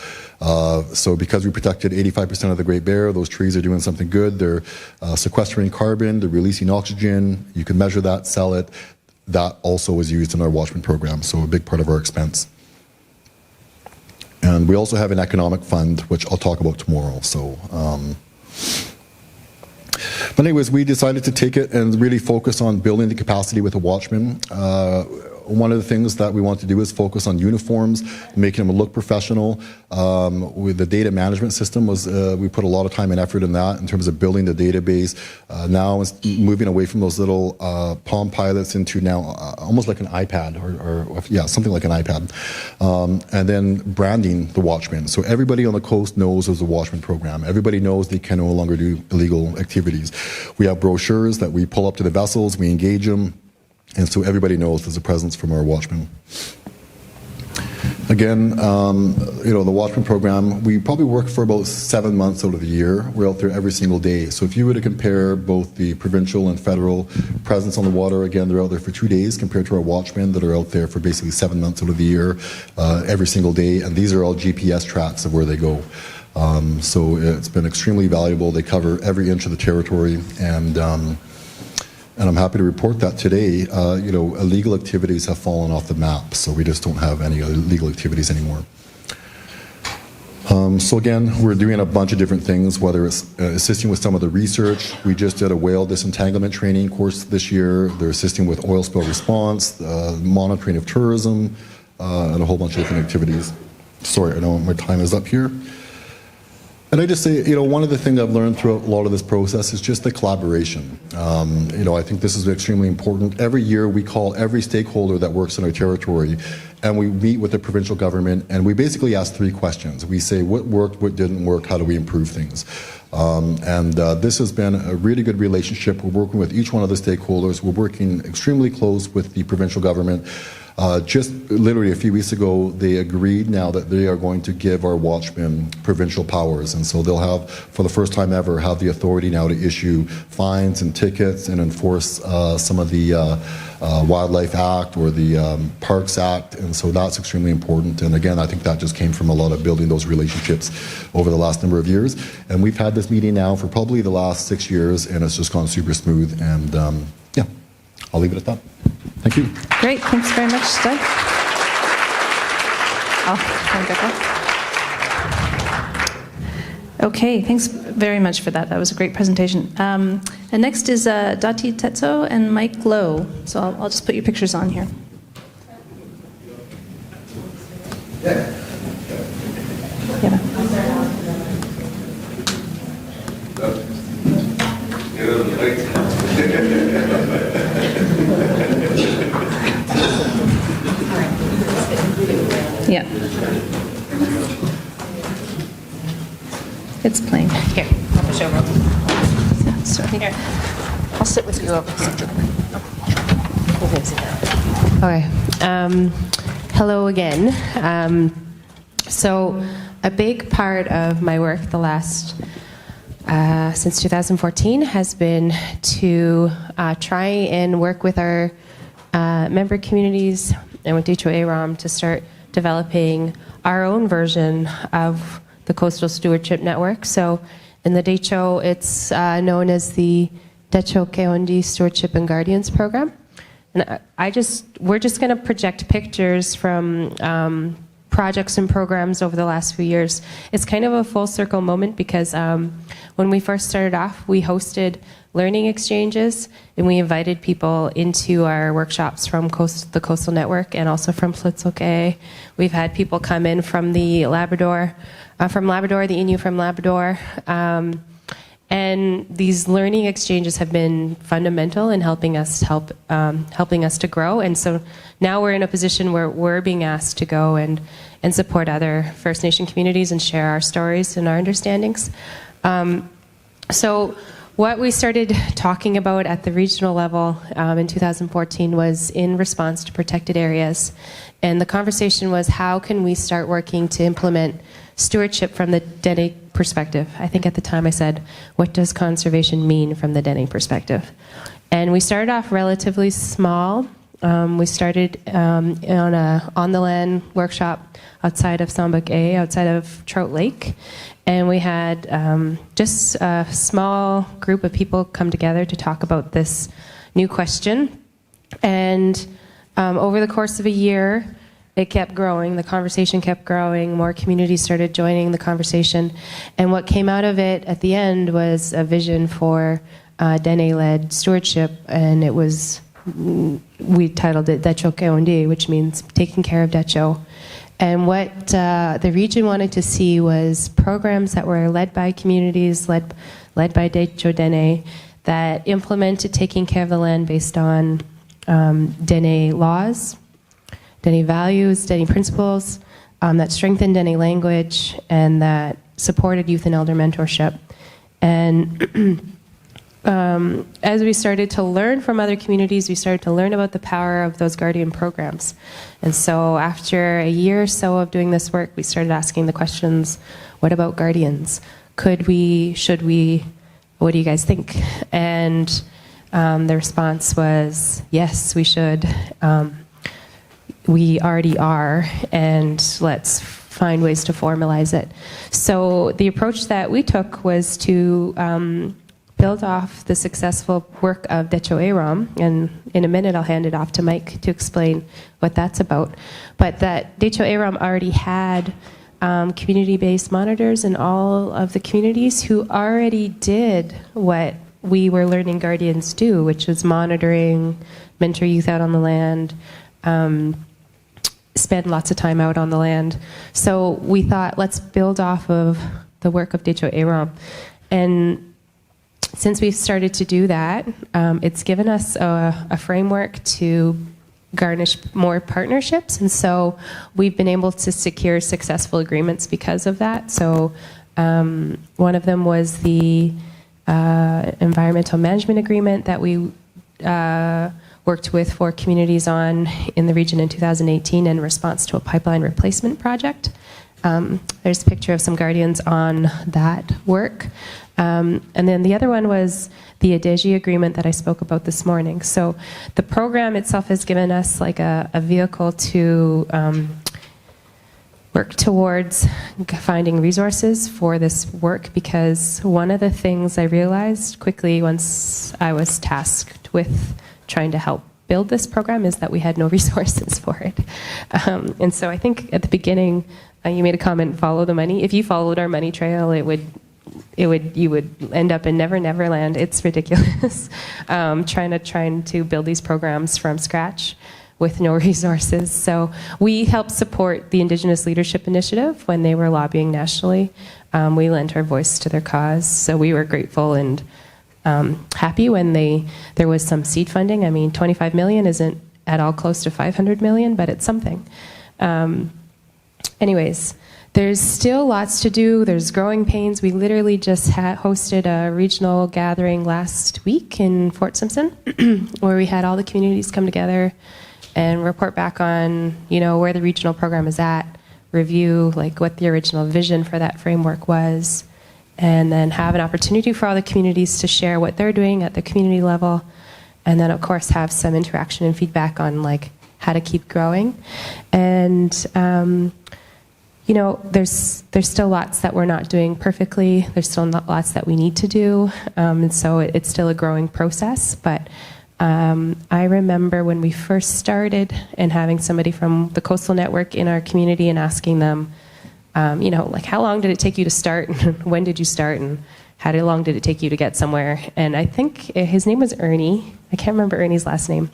So because we protected 85% of the Great Bear, those trees are doing something good. They're sequestering carbon, they're releasing oxygen. You can measure that, sell it. That also was used in our Watchman program, so a big part of our expense. And we also have an economic fund, which I'll talk about tomorrow. So. But anyways, we decided to take it and really focus on building the capacity with the Watchman. One of the things that we want to do is focus on uniforms, making them look professional. With the data management system, we put a lot of time and effort in that in terms of building the database. Now it's moving away from those little Palm Pilots into now almost like an iPad, or something like an iPad. And then branding the Watchman. So everybody on the coast knows there's a Watchman program. Everybody knows they can no longer do illegal activities. We have brochures that we pull up to the vessels, we engage them, and so everybody knows there's a presence from our Watchmen. Again, the Watchman program, we probably work for about 7 months out of the year. We're out there every single day. So if you were to compare both the provincial and federal presence on the water, again, they're out there for 2 days compared to our Watchmen that are out there for basically 7 months out of the year, every single day. And these are all GPS tracks of where they go. So it's been extremely valuable. They cover every inch of the territory, and I'm happy to report that today, illegal activities have fallen off the map, so we just don't have any illegal activities anymore. So again, we're doing a bunch of different things, whether it's assisting with some of the research. We just did a whale disentanglement training course this year. They're assisting with oil spill response, monitoring of tourism, and a whole bunch of different activities. Sorry, I know my time is up here. And I just say, one of the things I've learned throughout a lot of this process is just the collaboration. I think this is extremely important. Every year we call every stakeholder that works in our territory, and we meet with the provincial government, and we basically ask 3 questions. We say what worked, what didn't work, how do we improve things? This has been a really good relationship. We're working with each one of the stakeholders. We're working extremely close with the provincial government. Just literally a few weeks ago, they agreed now that they are going to give our Watchmen provincial powers. And so they'll have, for the first time ever, have the authority now to issue fines and tickets and enforce some of the Wildlife Act or the Parks Act. And so that's extremely important. And again, I think that just came from a lot of building those relationships over the last number of years. And we've had this meeting now for probably the last 6 years, and it's just gone super smooth. And I'll leave it at that. Thank you. Great, thanks very much, Doug. Okay, thanks very much for that. That was a great presentation. And next is Dahti, Tsetso, and Mike Lowe. So I'll just put your pictures on here. Yeah. Yeah. It's playing. Here, I'll push over. Yeah, sorry. Here, I'll sit with you over. Okay. Hello again. So a big part of my work the last since 2014 has been to try and work with our member communities and with Dehcho AAROM to start developing our own version of the Coastal Stewardship Network. So in the Dehcho, it's known as the Dehcho Stewardship and Guardians Program. And we're just going to project pictures from projects and programs over the last few years. It's kind of a full circle moment because when we first started off, we hosted learning exchanges and we invited people into our workshops from the Coastal Network and also from Łutsël. We've had people come in from the Labrador, the Innu from Labrador. And these learning exchanges have been fundamental in helping us to grow. And so now we're in a position where we're being asked to go and support other First Nation communities and share our stories and our understandings. So what we started talking about at the regional level in 2014 was in response to protected areas. And the conversation was, how can we start working to implement stewardship from the Dene perspective? I think at the time I said, what does conservation mean from the Dene perspective? And we started off relatively small. We started on a on-the-land workshop outside of Sambuk A, outside of Trout Lake. And we had just a small group of people come together to talk about this new question. And over the course of a year, it kept growing. The conversation kept growing. More communities started joining the conversation. And what came out of it at the end was a vision for Dene-led stewardship. And it was, we titled it Dehcho, which means taking care of Dehcho. And what the region wanted to see was programs that were led by communities, led by Dehcho Dene, that implemented taking care of the land based on Dene laws, Dene values, Dene principles, that strengthened Dene language, and that supported youth and elder mentorship. And as we started to learn from other communities, we started to learn about the power of those guardian programs. And so after a year or so of doing this work, we started asking the questions, what about guardians? Could we, should we, what do you guys think? And the response was, yes, we should. We already are, and let's find ways to formalize it. So the approach that we took was to build off the successful work of Kitasoo-Xai'xais, and in a minute I'll hand it off to Mike to explain what that's about. But that Kitasoo-Xai'xais already had community-based monitors in all of the communities who already did what we were learning guardians do, which was monitoring, mentor youth out on the land, spend lots of time out on the land. So we thought, let's build off of the work of Kitasoo-Xai'xais. And since we've started to do that, it's given us a framework to garnish more partnerships. And so we've been able to secure successful agreements because of that. So one of them was the environmental management agreement that we worked with 4 communities on in the region in 2018 in response to a pipeline replacement project. There's a picture of some guardians on that work. And then the other one was the ADEGI agreement that I spoke about this morning. So the program itself has given us like a vehicle to work towards finding resources for this work, because one of the things I realized quickly once I was tasked with trying to help build this program is that we had no resources for it. And so I think at the beginning, you made a comment, follow the money. If you followed our money trail, you would end up in Never Never Land. It's ridiculous. Trying to build these programs from scratch with no resources. So we helped support the Indigenous Leadership Initiative when they were lobbying nationally. We lent our voice to their cause. So we were grateful and happy when there was some seed funding. I mean, 25 million isn't at all close to 500 million, but it's something. Anyways, there's still lots to do. There's growing pains. We literally just hosted a regional gathering last week in Fort Simpson where we had all the communities come together and report back on, where the regional program is at, review like what the original vision for that framework was, and then have an opportunity for all the communities to share what they're doing at the community level, and then of course have some interaction and feedback on like how to keep growing. And there's still lots that we're not doing perfectly. There's still lots that we need to do, and so it's still a growing process. But I remember when we first started and having somebody from the Coastal Network in our community and asking them, like how long did it take you to start, and when did you start, and how long did it take you to get somewhere? And I think his name was Ernie. I can't remember Ernie's last name.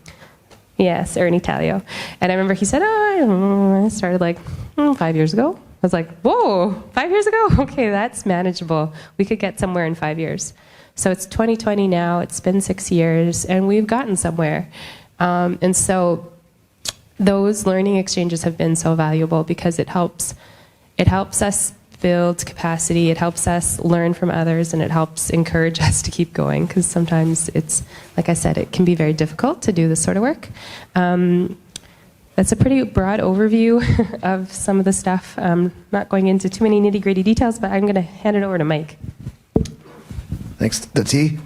Yes, Ernie Talio. And I remember he said, I started like 5 years ago. I was like, whoa, 5 years ago? Okay, that's manageable. We could get somewhere in 5 years. So it's 2020 now. It's been 6 years, and we've gotten somewhere. And so those learning exchanges have been so valuable because it helps us build capacity, it helps us learn from others, and it helps encourage us to keep going, because sometimes it's, like I said, it can be very difficult to do this sort of work. That's a pretty broad overview of some of the stuff. Not going into too many nitty-gritty details, but I'm going to hand it over to Mike. Thanks, Dahti.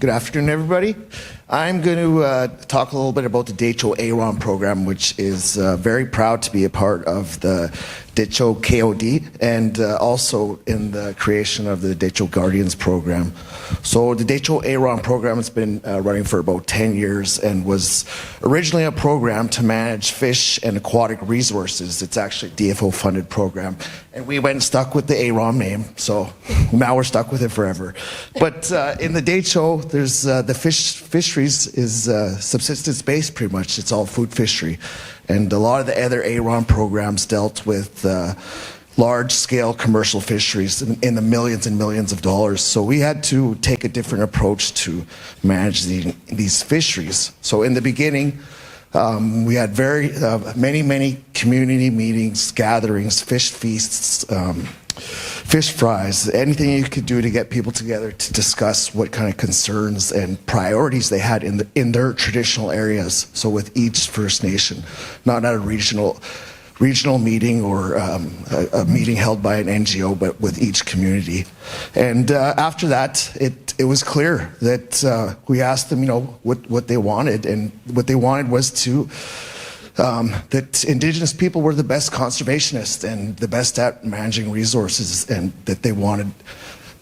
Good afternoon, everybody. I'm going to talk a little bit about the Dehcho AAROM program, which is very proud to be a part of the Dehcho KOD and also in the creation of the Dehcho Guardians program. So the Dehcho AAROM program has been running for about 10 years and was originally a program to manage fish and aquatic resources. It's actually a DFO-funded program. And we went and stuck with the AAROM name, so now we're stuck with it forever. But in the Dehcho, there's the fisheries is subsistence-based pretty much. It's all food fishery. And a lot of the other AAROM programs dealt with large-scale commercial fisheries in the millions and millions of dollars. So we had to take a different approach to manage these fisheries. So in the beginning, we had many community meetings, gatherings, fish feasts, fish fries, anything you could do to get people together to discuss what kind of concerns and priorities they had in their traditional areas. So with each First Nation, not at a regional meeting or a meeting held by an NGO, but with each community. And after that, it was clear that we asked them, what they wanted, and what they wanted was that Indigenous people were the best conservationists and the best at managing resources, and that they wanted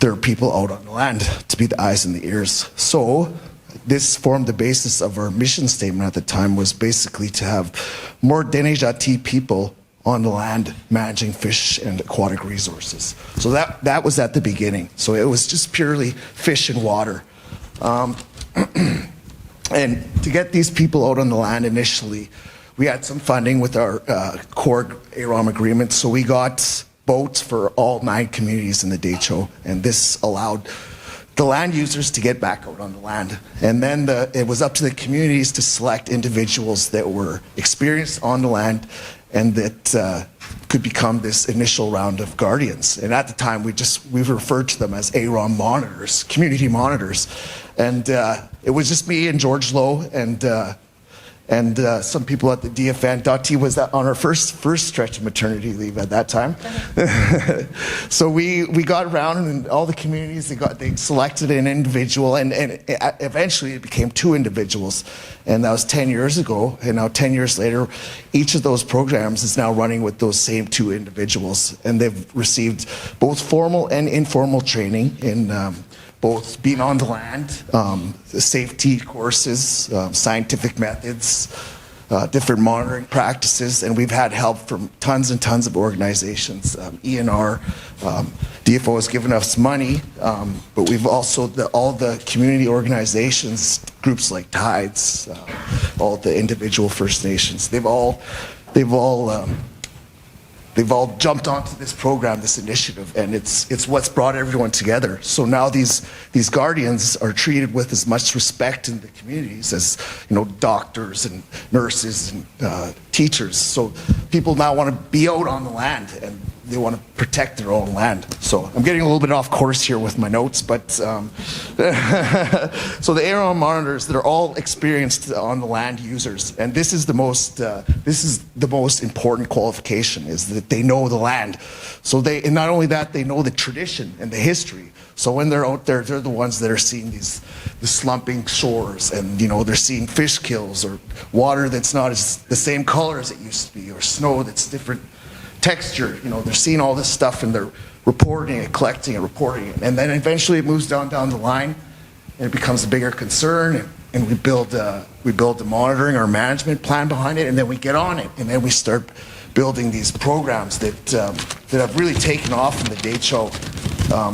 their people out on the land to be the eyes and the ears. So this formed the basis of our mission statement at the time, was basically to have more Dene people on the land managing fish and aquatic resources. So that was at the beginning. So it was just purely fish and water. And to get these people out on the land initially, we had some funding with our core AAROM agreement. So we got boats for all 9 communities in the Dehcho, and this allowed the land users to get back out on the land. And then it was up to the communities to select individuals that were experienced on the land and that could become this initial round of guardians. And at the time, we referred to them as AAROM monitors, community monitors. And it was just me and George Lowe and some people at the DFN. Dahti was on our first stretch of maternity leave at that time. So we got around, and all the communities, they selected an individual, and eventually it became 2 individuals. And that was 10 years ago, and now 10 years later, each of those programs is now running with those same 2 individuals. And they've received both formal and informal training in both being on the land, safety courses, scientific methods, different monitoring practices, and we've had help from tons and tons of organizations. ENR, DFO has given us money, but we've also, all the community organizations, groups like Tides, all the individual First Nations, they've all jumped onto this program, this initiative, and it's what's brought everyone together. So now these guardians are treated with as much respect in the communities as doctors and nurses and teachers. So people now want to be out on the land, and they want to protect their own land. So I'm getting a little bit off course here with my notes, but so the AAROM monitors, they're all experienced on the land users, and this is the most important qualification, is that they know the land. So and not only that, they know the tradition and the history. So when they're out there, they're the ones that are seeing the slumping shores, and they're seeing fish kills, or water that's not the same color as it used to be, or snow that's different texture. They're seeing all this stuff, and they're reporting it, collecting it, reporting it, and then eventually it moves down the line, and it becomes a bigger concern, and we build the monitoring or management plan behind it, and then we get on it, and then we start building these programs that have really taken off in the Dehcho.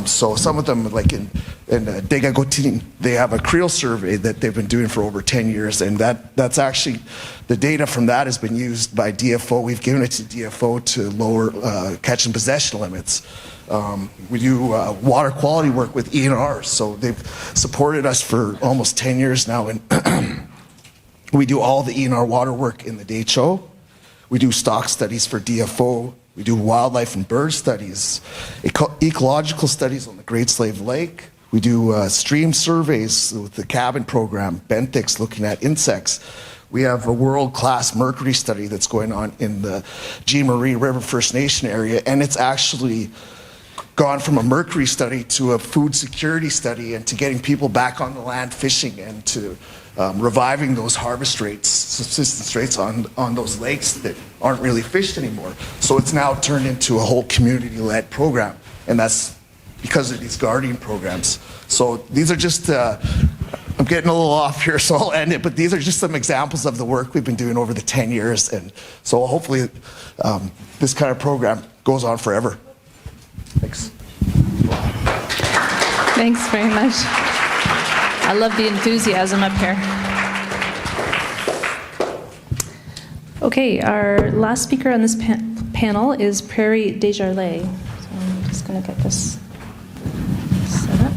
So some of them, like in Dehcho, they have a creel survey that they've been doing for over 10 years, and that's actually, the data from that has been used by DFO. We've given it to DFO to lower catch and possession limits. We do water quality work with ENR, so they've supported us for almost 10 years now, and we do all the ENR water work in the Dehcho. We do stock studies for DFO, We do wildlife and bird studies, ecological studies on the Great Slave Lake. We do stream surveys with the cabin program, benthics looking at insects. We have a world-class mercury study that's going on in the Jean Marie River First Nation area, and it's actually gone from a mercury study to a food security study and to getting people back on the land fishing and to reviving those harvest rates, subsistence rates on those lakes that aren't really fished anymore. So it's now turned into a whole community-led program, and that's because of these guardian programs. So these are just, I'm getting a little off here, so I'll end it, but these are just some examples of the work we've been doing over the 10 years, and so hopefully this kind of program goes on forever. Thanks. Thanks very much. I love the enthusiasm up here. Okay, our last speaker on this panel is Prairie Desjarlais. So I'm just going to get this set up.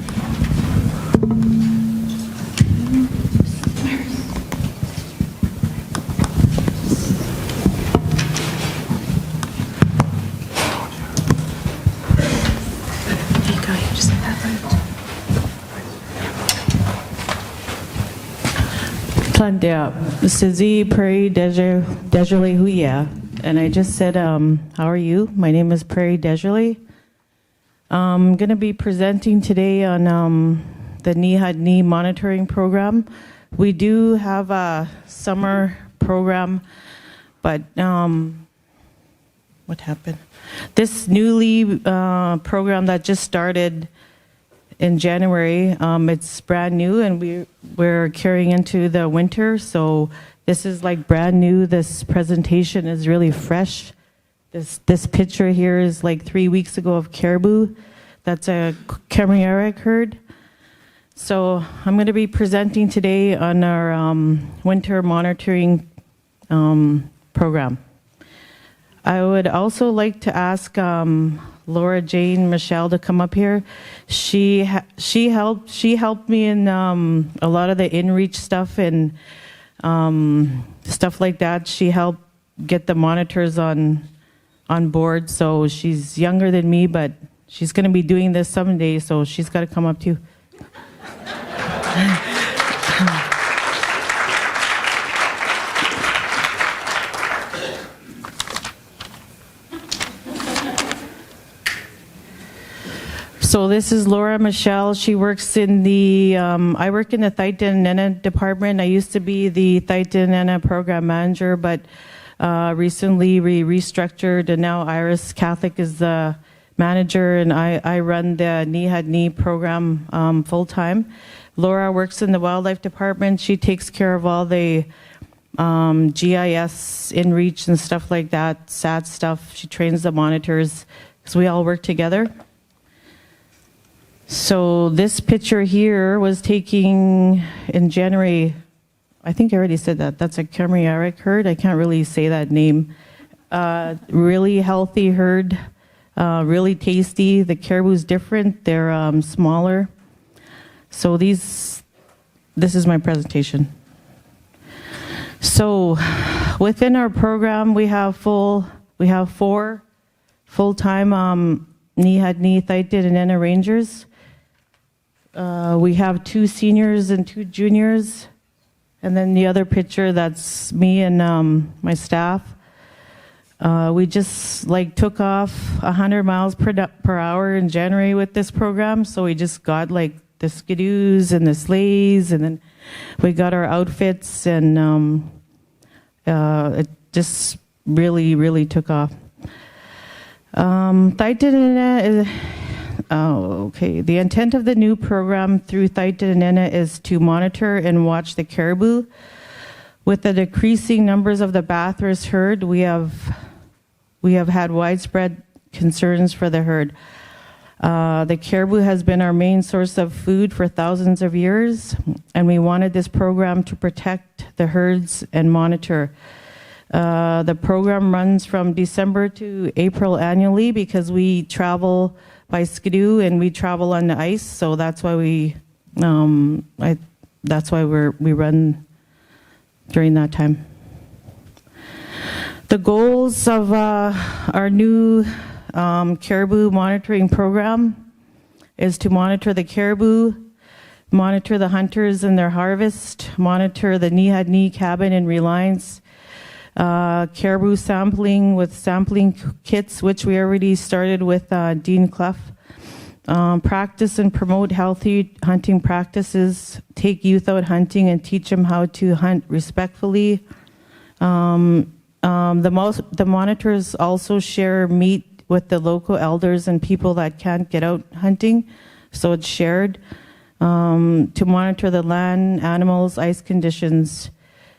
Sizi Prairie Desjarlais Huya. And I just said, how are you? My name is Prairie Desjarlais. I'm going to be presenting today on the Ni monitoring program. We do have a summer program, but what happened? This newly program that just started in January, it's brand new, and we're carrying into the winter, so this is like brand new. This presentation is really fresh. This picture here is like 3 weeks ago of caribou. That's a Camerieric herd. So I'm going to be presenting today on our winter monitoring program. I would also like to ask Laura Jane Michelle to come up here. She helped me in a lot of the inReach stuff and stuff like that. She helped get the monitors on board. So she's younger than me, but she's going to be doing this someday. So she's got to come up too. So this is Laura Michelle. She works in the, I work in the Tsetso Nene department. I used to be the Tsetso Nene program manager, but recently we restructured, and now Iris Catholic is the manager, and I run the Ni program full time. Laura works in the wildlife department. She takes care of all the GIS, inReach, and stuff like that, SAT stuff. She trains the monitors, because we all work together. So this picture here was taken in January. I think I already said that. That's a Camerieric herd. I can't really say that name. Really healthy herd, really tasty. The caribou's different. They're smaller. So this is my presentation. So within our program, we have 4 full-time Ni Tsetso Nene rangers. We have 2 seniors and 2 juniors, and then the other picture, that's me and my staff. We just took off 100 miles per hour in January with this program, so we just got the skidoos and the sleighs, and then we got our outfits, and it just really took off. Tsetso Nene is... Oh, okay. The intent of the new program through Tsetso Nene is to monitor and watch the caribou. With the decreasing numbers of the Bathurst herd, we have had widespread concerns for the herd. The caribou has been our main source of food for thousands of years, and we wanted this program to protect the herds and monitor. The program runs from December to April annually because we travel by skidoo and we travel on the ice, so that's why we run during that time. The goals of our new caribou monitoring program is to monitor the caribou, monitor the hunters and their harvest, monitor the Ni cabin and relines, caribou sampling with sampling kits, which we already started with Dean Clough. Practice and promote healthy hunting practices, take youth out hunting and teach them how to hunt respectfully. The monitors also share meat with the local elders and people that can't get out hunting, so it's shared. To monitor the land, animals, ice conditions,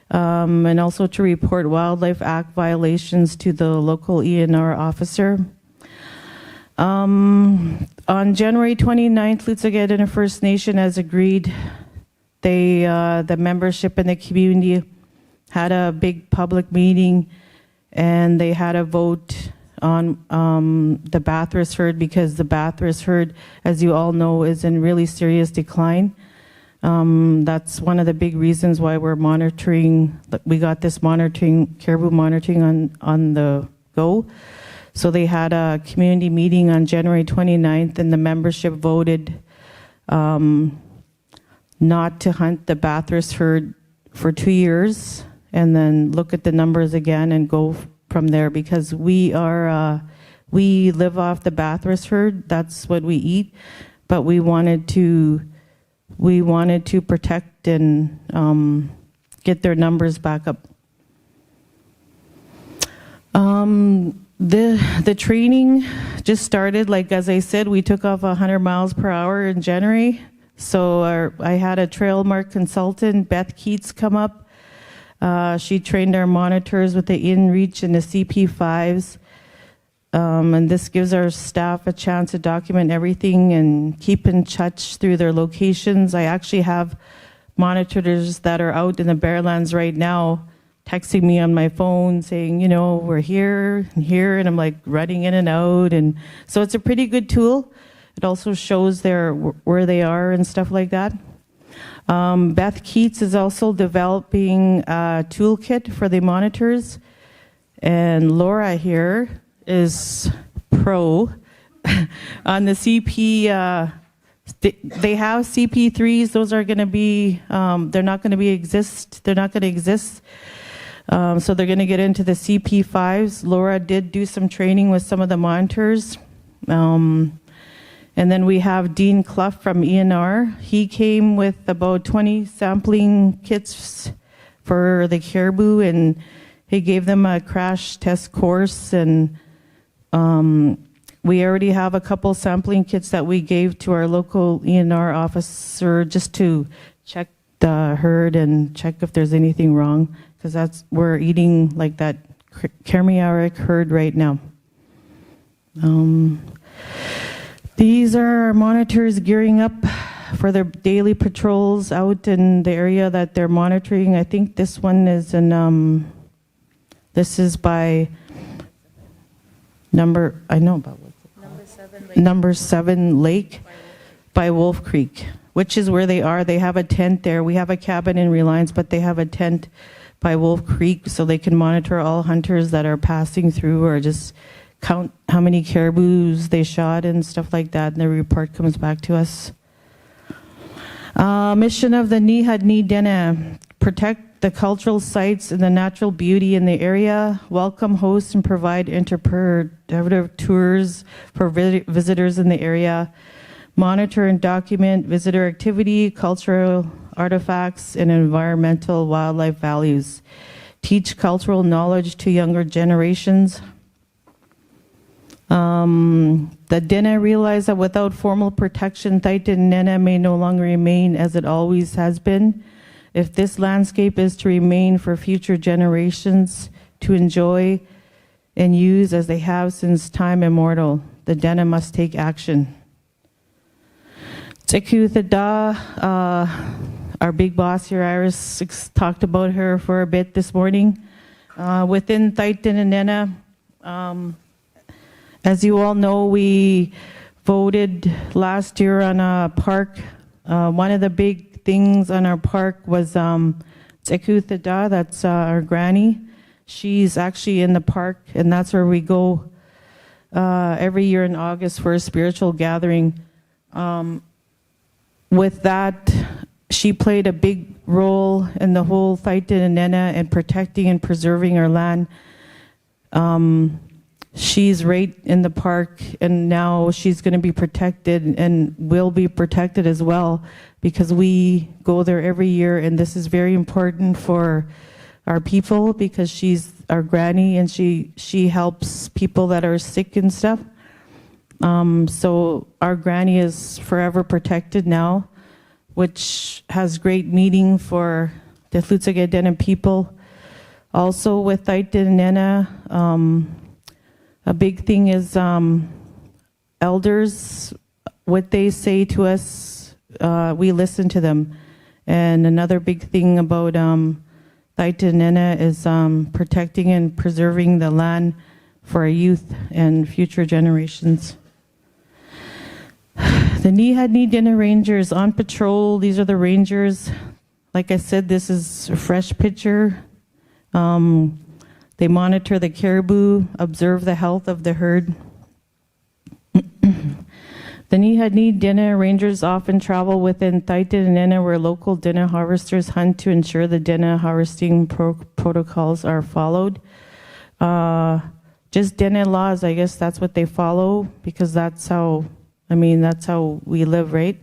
and also to report Wildlife Act violations to the local ENR officer. On January 29th, Łutsël First Nation has agreed. The membership in the community had a big public meeting, and they had a vote on the Bathurst herd, because the Bathurst herd, as you all know, is in really serious decline. That's one of the big reasons why we're monitoring. We got this caribou monitoring on the go. So they had a community meeting on January 29th, and the membership voted not to hunt the Bathurst herd for 2 years, and then look at the numbers again and go from there, because we live off the Bathurst herd. That's what we eat, but we wanted to protect and get their numbers back up. The training just started. Like, as I said, we took off 100 miles per hour in January. So I had a trail mark consultant, Beth Keats, come up. She trained our monitors with the InReach and the CP5s. And this gives our staff a chance to document everything and keep in touch through their locations. I actually have monitors that are out in the Bearlands right now texting me on my phone saying, we're here and here, and I'm like running in and out. And so it's a pretty good tool. It also shows where they are and stuff like that. Beth Keats is also developing a toolkit for the monitors. And Laura here is pro on the CP. They have CP3s. Those are going to be, they're not going to exist. So they're going to get into the CP5s. Laura did do some training with some of the monitors. And then we have Dean Clough from ENR. He came with about 20 sampling kits for the caribou, and he gave them a crash test course. And we already have a couple sampling kits that we gave to our local ENR officer just to check the herd and check if there's anything wrong, because we're eating like that Kermiaric herd right now. These are our monitors gearing up for their daily patrols out in the area that they're monitoring. I think this one is in, this is by number 7 Lake by Wolf Creek, which is where they are. They have a tent there. We have a cabin in Reliance, but they have a tent by Wolf Creek, so they can monitor all hunters that are passing through, or just count how many caribous they shot and stuff like that, and the report comes back to us. Mission of the Dene: protect the cultural sites and the natural beauty in the area, welcome, host, and provide interpretive tours for visitors in the area, monitor and document visitor activity, cultural artifacts, and environmental wildlife values, teach cultural knowledge to younger generations. The Dene realized that without formal protection, Tsetso and Dene may no longer remain as it always has been. If this landscape is to remain for future generations to enjoy and use as they have since time immemorial, the Dene must take action. Tsetso, our big boss here, Iris, talked about her for a bit this morning. Within Tsetso and Dene, as you all know, we voted last year on a park. One of the big things on our park was Tsetso, that's our granny. She's actually in the park, and that's where we go every year in August for a spiritual gathering. With that, she played a big role in the whole Tsetso and Dene and protecting and preserving our land. She's right in the park, and now she's going to be protected and will be protected as well, because we go there every year, and this is very important for our people because she's our granny and she helps people that are sick and stuff. So our granny is forever protected now, which has great meaning for the Łutsël Dene people. Also with Tsetso and Dene, a big thing is elders, what they say to us, we listen to them. And another big thing about Tsetso and Dene is protecting and preserving the land for our youth and future generations. The Dene Rangers on patrol. These are the Rangers. Like I said, this is a fresh picture. They monitor the caribou, observe the health of the herd. The Dene Rangers often travel within Tsetso and Dene where local Dene harvesters hunt to ensure the Dene harvesting protocols are followed. Just Dene laws, I guess that's what they follow, because that's how we live, right?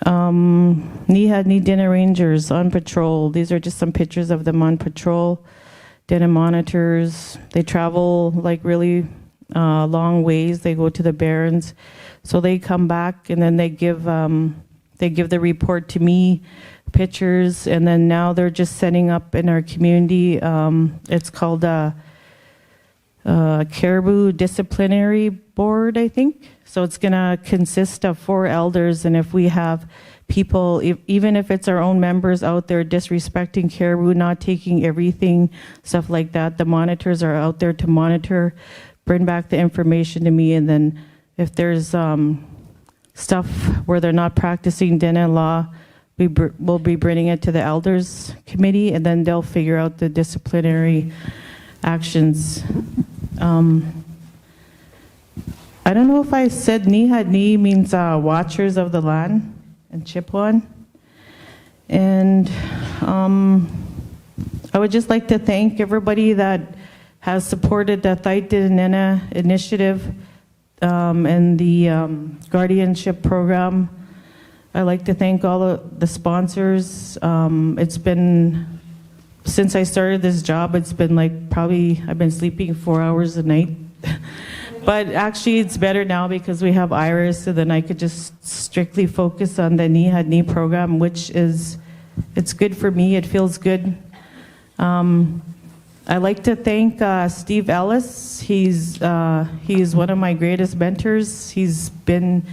Dene Rangers on patrol. These are just some pictures of them on patrol. Dene monitors. They travel like really long ways. They go to the barrens, so they come back and then they give the report to me, pictures, and then now they're just setting up in our community. It's called a Caribou Disciplinary Board, I think. So it's going to consist of 4 elders, and if we have people, even if it's our own members out there disrespecting caribou, not taking everything, stuff like that, the monitors are out there to monitor, bring back the information to me, and then if there's stuff where they're not practicing Dene law, we'll be bringing it to the elders committee, and then they'll figure out the disciplinary actions. I don't know if I said Ni means watchers of the land in Chippewa. And I would just like to thank everybody that has supported the Tsetso and Dene initiative and the guardianship program. I'd like to thank all the sponsors. It's been, since I started this job, it's been like probably, I've been sleeping 4 hours a night. But actually it's better now because we have Iris, so then I could just strictly focus on the Ni program, which is, it's good for me, it feels good. I'd like to thank Steve Ellis. He's one of my greatest mentors. He's been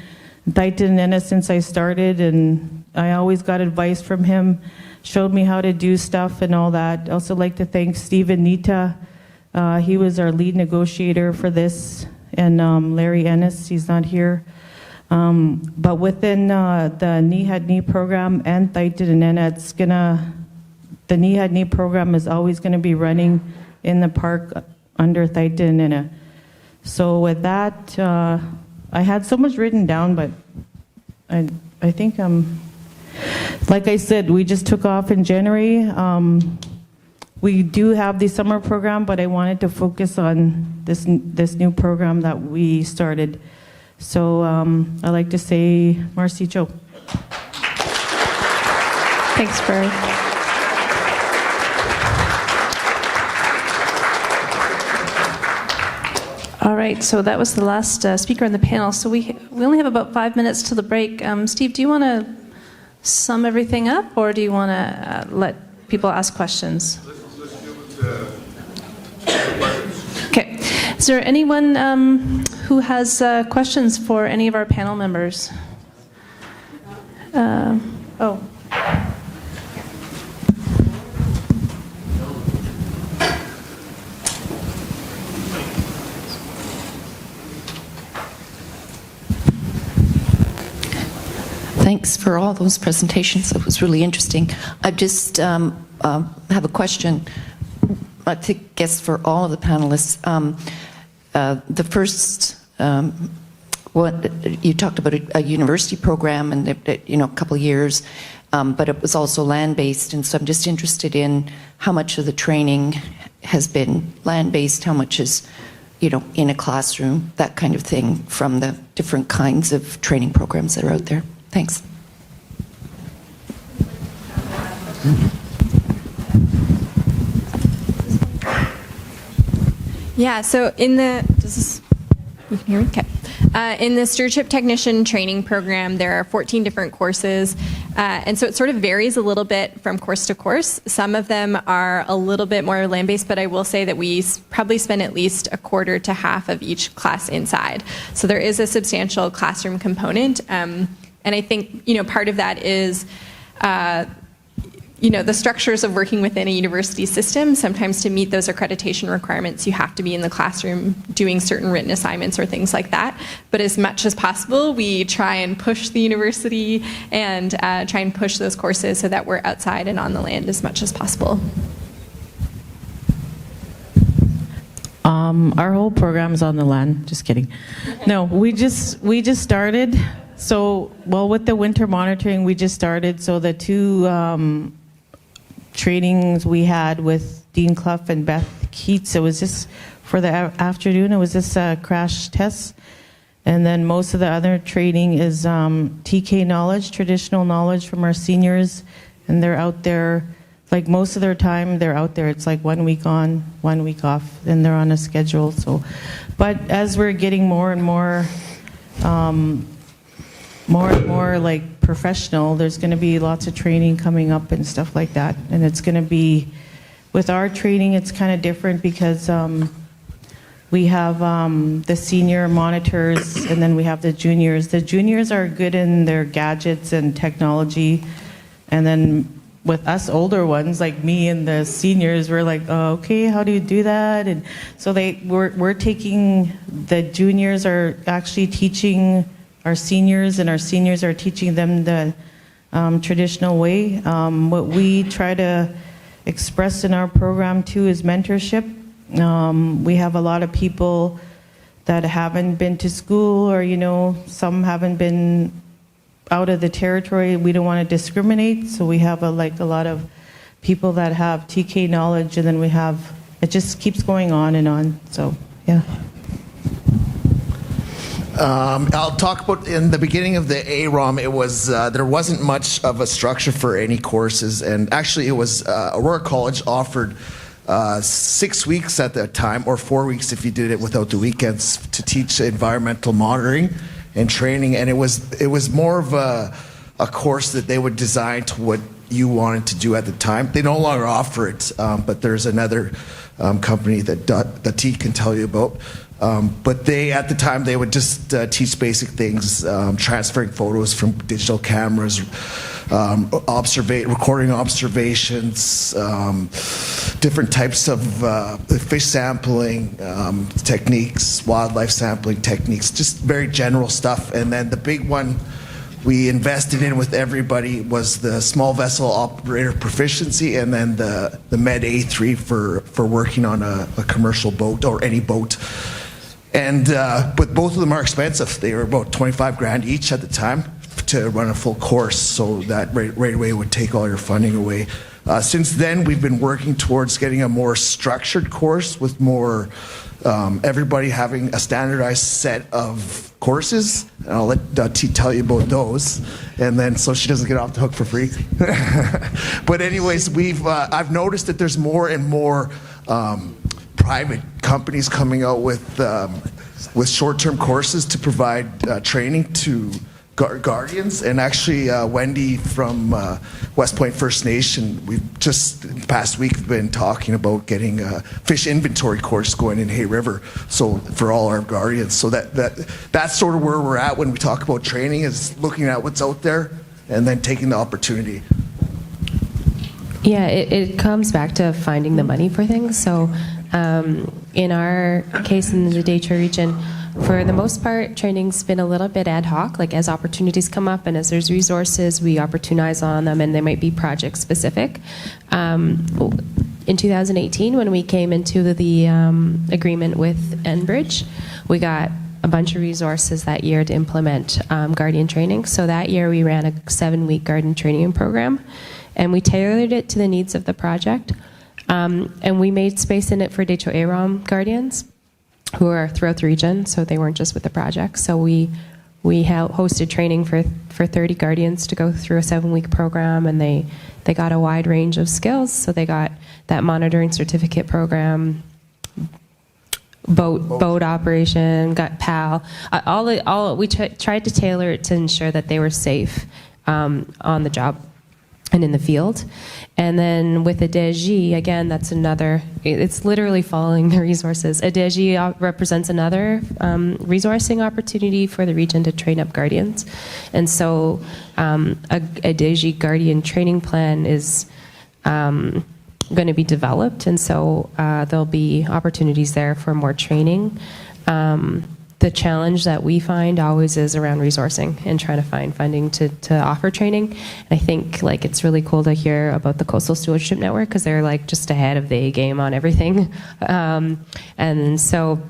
Tsetso and Dene since I started, and I always got advice from him, showed me how to do stuff and all that. I'd also like to thank Steve and Nita. He was our lead negotiator for this, and Larry Ennis, he's not here. But within the Ni program and Tsetso and Dene, the Ni program is always going to be running in the park under Tsetso and Dene. So with that, I had so much written down, but I think like I said, we just took off in January. We do have the summer program, but I wanted to focus on this new program that we started. So I'd like to say Marcy Cho. Thanks, Prairie. All right, so that was the last speaker on the panel. So we only have about 5 minutes till the break. Steve, do you want to sum everything up, or do you want to let people ask questions? Okay. Is there anyone who has questions for any of our panel members? Oh. Thanks for all those presentations. It was really interesting. I just have a question, I think, guess for all of the panelists. The first, you talked about a university program and a couple of years, but it was also land-based, and so I'm just interested in how much of the training has been land-based, how much is, in a classroom, that kind of thing, from the different kinds of training programs that are out there. Thanks. Yeah, so you can hear me? Okay. In the Stewardship Technician Training Program, there are 14 different courses, and so it sort of varies a little bit from course to course. Some of them are a little bit more land-based, but I will say that we probably spend at least a quarter to half of each class inside. So there is a substantial classroom component, and I think, part of that is the structures of working within a university system. Sometimes to meet those accreditation requirements, you have to be in the classroom doing certain written assignments or things like that. But as much as possible, we try and push the university and try and push those courses so that we're outside and on the land as much as possible. Our whole program's on the land. Just kidding. No, we just started. So, with the winter monitoring, we just started. So the two trainings we had with Dean Clough and Beth Keats, it was just for the afternoon. It was just a crash test. And then most of the other training is TK knowledge, traditional knowledge from our seniors. And they're out there, like most of their time, they're out there. It's like 1 week on, 1 week off, and they're on a schedule. So, but as we're getting more and more like professional, there's going to be lots of training coming up and stuff like that. And it's going to be, with our training, it's kind of different because we have the senior monitors and then we have the juniors. The juniors are good in their gadgets and technology. And then with us older ones, like me and the seniors, we're like, oh, okay, how do you do that? And so we're taking, the juniors are actually teaching our seniors, and our seniors are teaching them the traditional way. What we try to express in our program too is mentorship. We have a lot of people that haven't been to school, or some haven't been out of the territory. We don't want to discriminate, so we have a lot of people that have TK knowledge, and then we have, it just keeps going on and on. So yeah. I'll talk about, in the beginning of the AAROM, it was there wasn't much of a structure for any courses, and actually it was Aurora College offered 6 weeks at that time, or 4 weeks if you did it without the weekends, to teach environmental monitoring and training, and it was more of a course that they would design to what you wanted to do at the time. They no longer offer it, but there's another company that Dahti can tell you about. But at the time, they would just teach basic things, transferring photos from digital cameras, recording observations, different types of fish sampling techniques, wildlife sampling techniques, just very general stuff. And then the big one we invested in with everybody was the small vessel operator proficiency, and then the Med A3 for working on a commercial boat or any boat. And but both of them are expensive. They were about $25,000 each at the time to run a full course, so that right away would take all your funding away. Since then, we've been working towards getting a more structured course with more everybody having a standardized set of courses. And I'll let Dahti tell you about those, and then so she doesn't get off the hook for free. But anyways, I've noticed that there's more and more private companies coming out with short-term courses to provide training to guardians. And actually, Wendy from West Point First Nation, we've just in the past week been talking about getting a fish inventory course going in Hay River, so for all our guardians. So that's sort of where we're at when we talk about training, is looking at what's out there and then taking the opportunity. Yeah, it comes back to finding the money for things. So in our case in the Dehcho region, For the most part, training's been a little bit ad hoc, like as opportunities come up and as there's resources, we opportunize on them, and they might be project specific. In 2018, when we came into the agreement with Enbridge, we got a bunch of resources that year to implement Guardian training. So that year we ran a 7-week Guardian training program, and we tailored it to the needs of the project. And we made space in it for Dehcho AAROM Guardians, who are throughout the region, so they weren't just with the project. So we hosted training for 30 Guardians to go through a 7-week program, and they got a wide range of skills. So they got that monitoring certificate program, boat operation, got PAL. We tried to tailor it to ensure that they were safe on the job and in the field. And then with AAROM, again, that's another, it's literally following the resources. AAROM represents another resourcing opportunity for the region to train up Guardians. And so AAROM Guardian training plan is going to be developed, and so there'll be opportunities there for more training. The challenge that we find always is around resourcing and trying to find funding to offer training. And I think like it's really cool to hear about the Coastal Stewardship Network, because they're like just ahead of the A game on everything. And so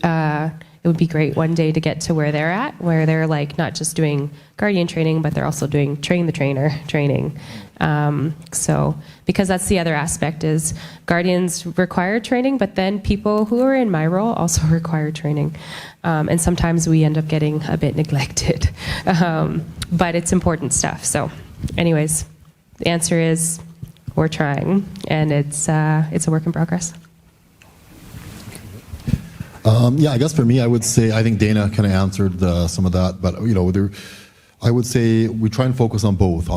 it would be great one day to get to where they're at, where they're like not just doing Guardian training, but they're also doing train the trainer training. So because that's the other aspect, is Guardians require training, but then people who are in my role also require training. And sometimes we end up getting a bit neglected. But it's important stuff. So anyways, the answer is we're trying, and it's a work in progress. Yeah, I guess for me, I would say, I think Dana kind of answered some of that, but I would say we try and focus on both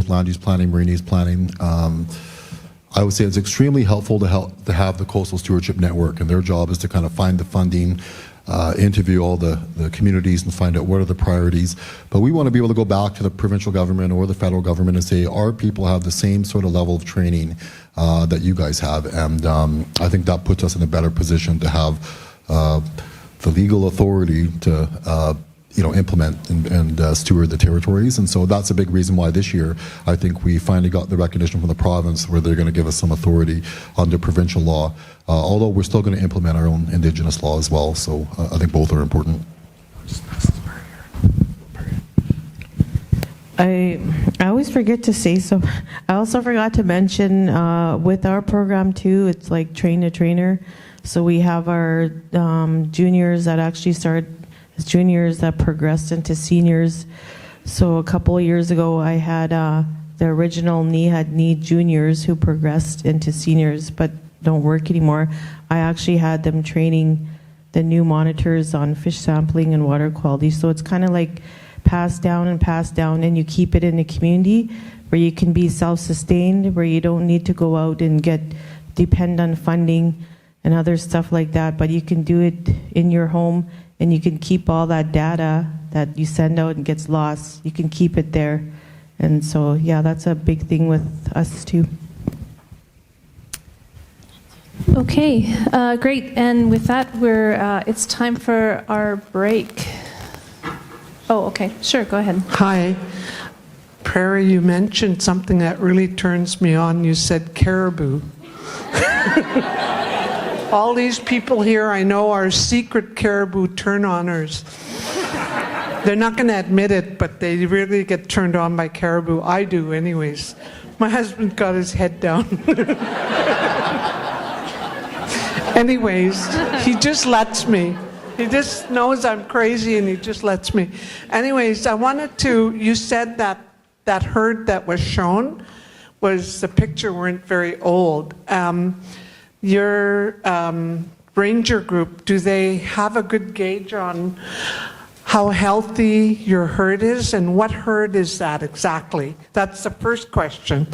land use planning, marine use planning. I would say it's extremely helpful to have the Coastal Stewardship Network, and their job is to kind of find the funding, interview all the communities and find out what are the priorities. But we want to be able to go back to the provincial government or the federal government and say, our people have the same sort of level of training that you guys have. And I think that puts us in a better position to have the legal authority to implement and steward the territories. And so that's a big reason why this year I think we finally got the recognition from the province where they're going to give us some authority under provincial law, although we're still going to implement our own Indigenous law as well. So I think both are important. I always forget to say, so I also forgot to mention with our program too, it's like train a trainer. So we have our juniors that actually start as juniors that progressed into seniors. So a couple of years ago, I had the original knee juniors who progressed into seniors but don't work anymore. I actually had them training the new monitors on fish sampling and water quality. So it's kind of like passed down, and you keep it in the community where you can be self-sustained, where you don't need to go out and depend on funding and other stuff like that, but you can do it in your home, and you can keep all that data that you send out and gets lost. You can keep it there. And so, yeah, that's a big thing with us too. Okay, great. And with that, it's time for our break. Oh, okay. Sure, go ahead. Hi. Prairie, you mentioned something that really turns me on. You said caribou. All these people here I know are secret caribou turn-oners. They're not going to admit it, but they really get turned on by caribou. I do anyways. My husband got his head down. Anyways, he just lets me. He just knows I'm crazy and he just lets me. Anyways, you said that herd that was shown was, the picture weren't very old. Your ranger group, do they have a good gauge on how healthy your herd is, and what herd is that exactly? That's the first question.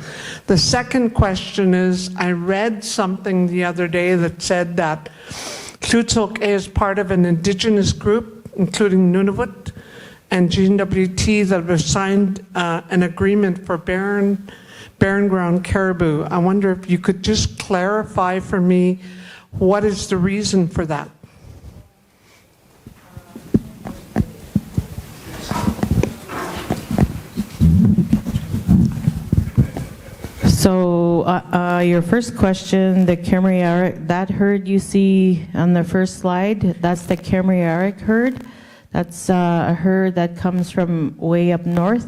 The second question is, I read something the other day that said that Łutsël is part of an Indigenous group, including Nunavut and NWT, that have signed an agreement for barren ground caribou. I wonder if you could just clarify for me what is the reason for that? your first question, the Cameriaric, that herd you see on the first slide, that's the Cameriaric herd. That's a herd that comes from way up north.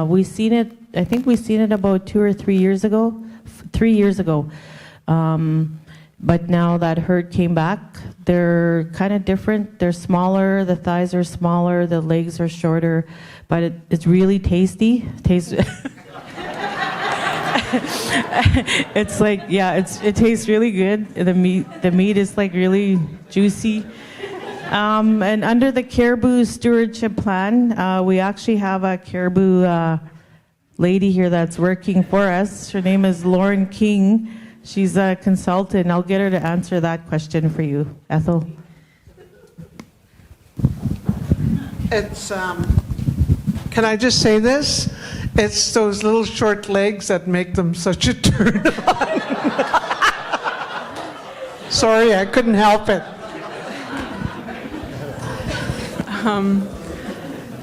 We seen it, I think we seen it about 2 or 3 years ago. 3 years ago. But now that herd came back. They're kind of different. They're smaller, the thighs are smaller, the legs are shorter, but it's really tasty. It's like, yeah, it tastes really good. The meat is like really juicy. And under the Caribou Stewardship Plan, we actually have a caribou lady here that's working for us. Her name is Lauren King. She's a consultant. I'll get her to answer that question for you, Ethel. It's, can I just say this? It's those little short legs that make them such a turn on. Sorry, I couldn't help it.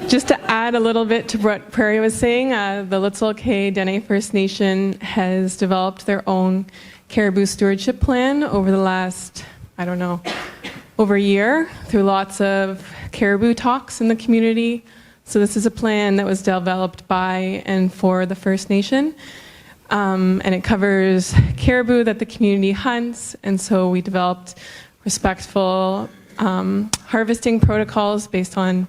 Just to add a little bit to what Prairie was saying, the Łutsël Dene First Nation has developed their own caribou stewardship plan over the last, I don't know, over a year through lots of caribou talks in the community. So this is a plan that was developed by and for the First Nation. And it covers caribou that the community hunts. And so we developed respectful harvesting protocols based on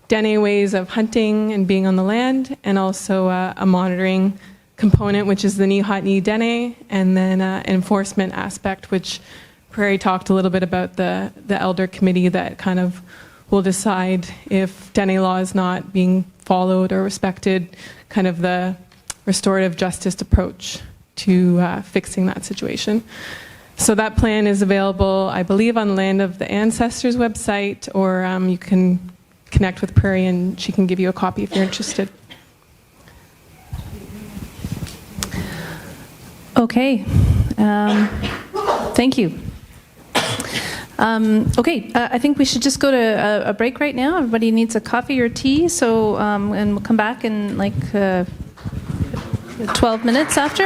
Dene ways of hunting and being on the land, and also a monitoring component, which is the Ni Dene, and then an enforcement aspect, which Prairie talked a little bit about the elder committee that kind of will decide if Dene law is not being followed or respected, kind of the restorative justice approach to fixing that situation. So that plan is available, I believe, on Land of the Ancestors website, or you can connect with Prairie and she can give you a copy if you're interested. Okay. Thank you. Okay, I think we should just go to a break right now. Everybody needs a coffee or tea, so and we'll come back in like 12 minutes after.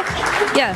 Yeah.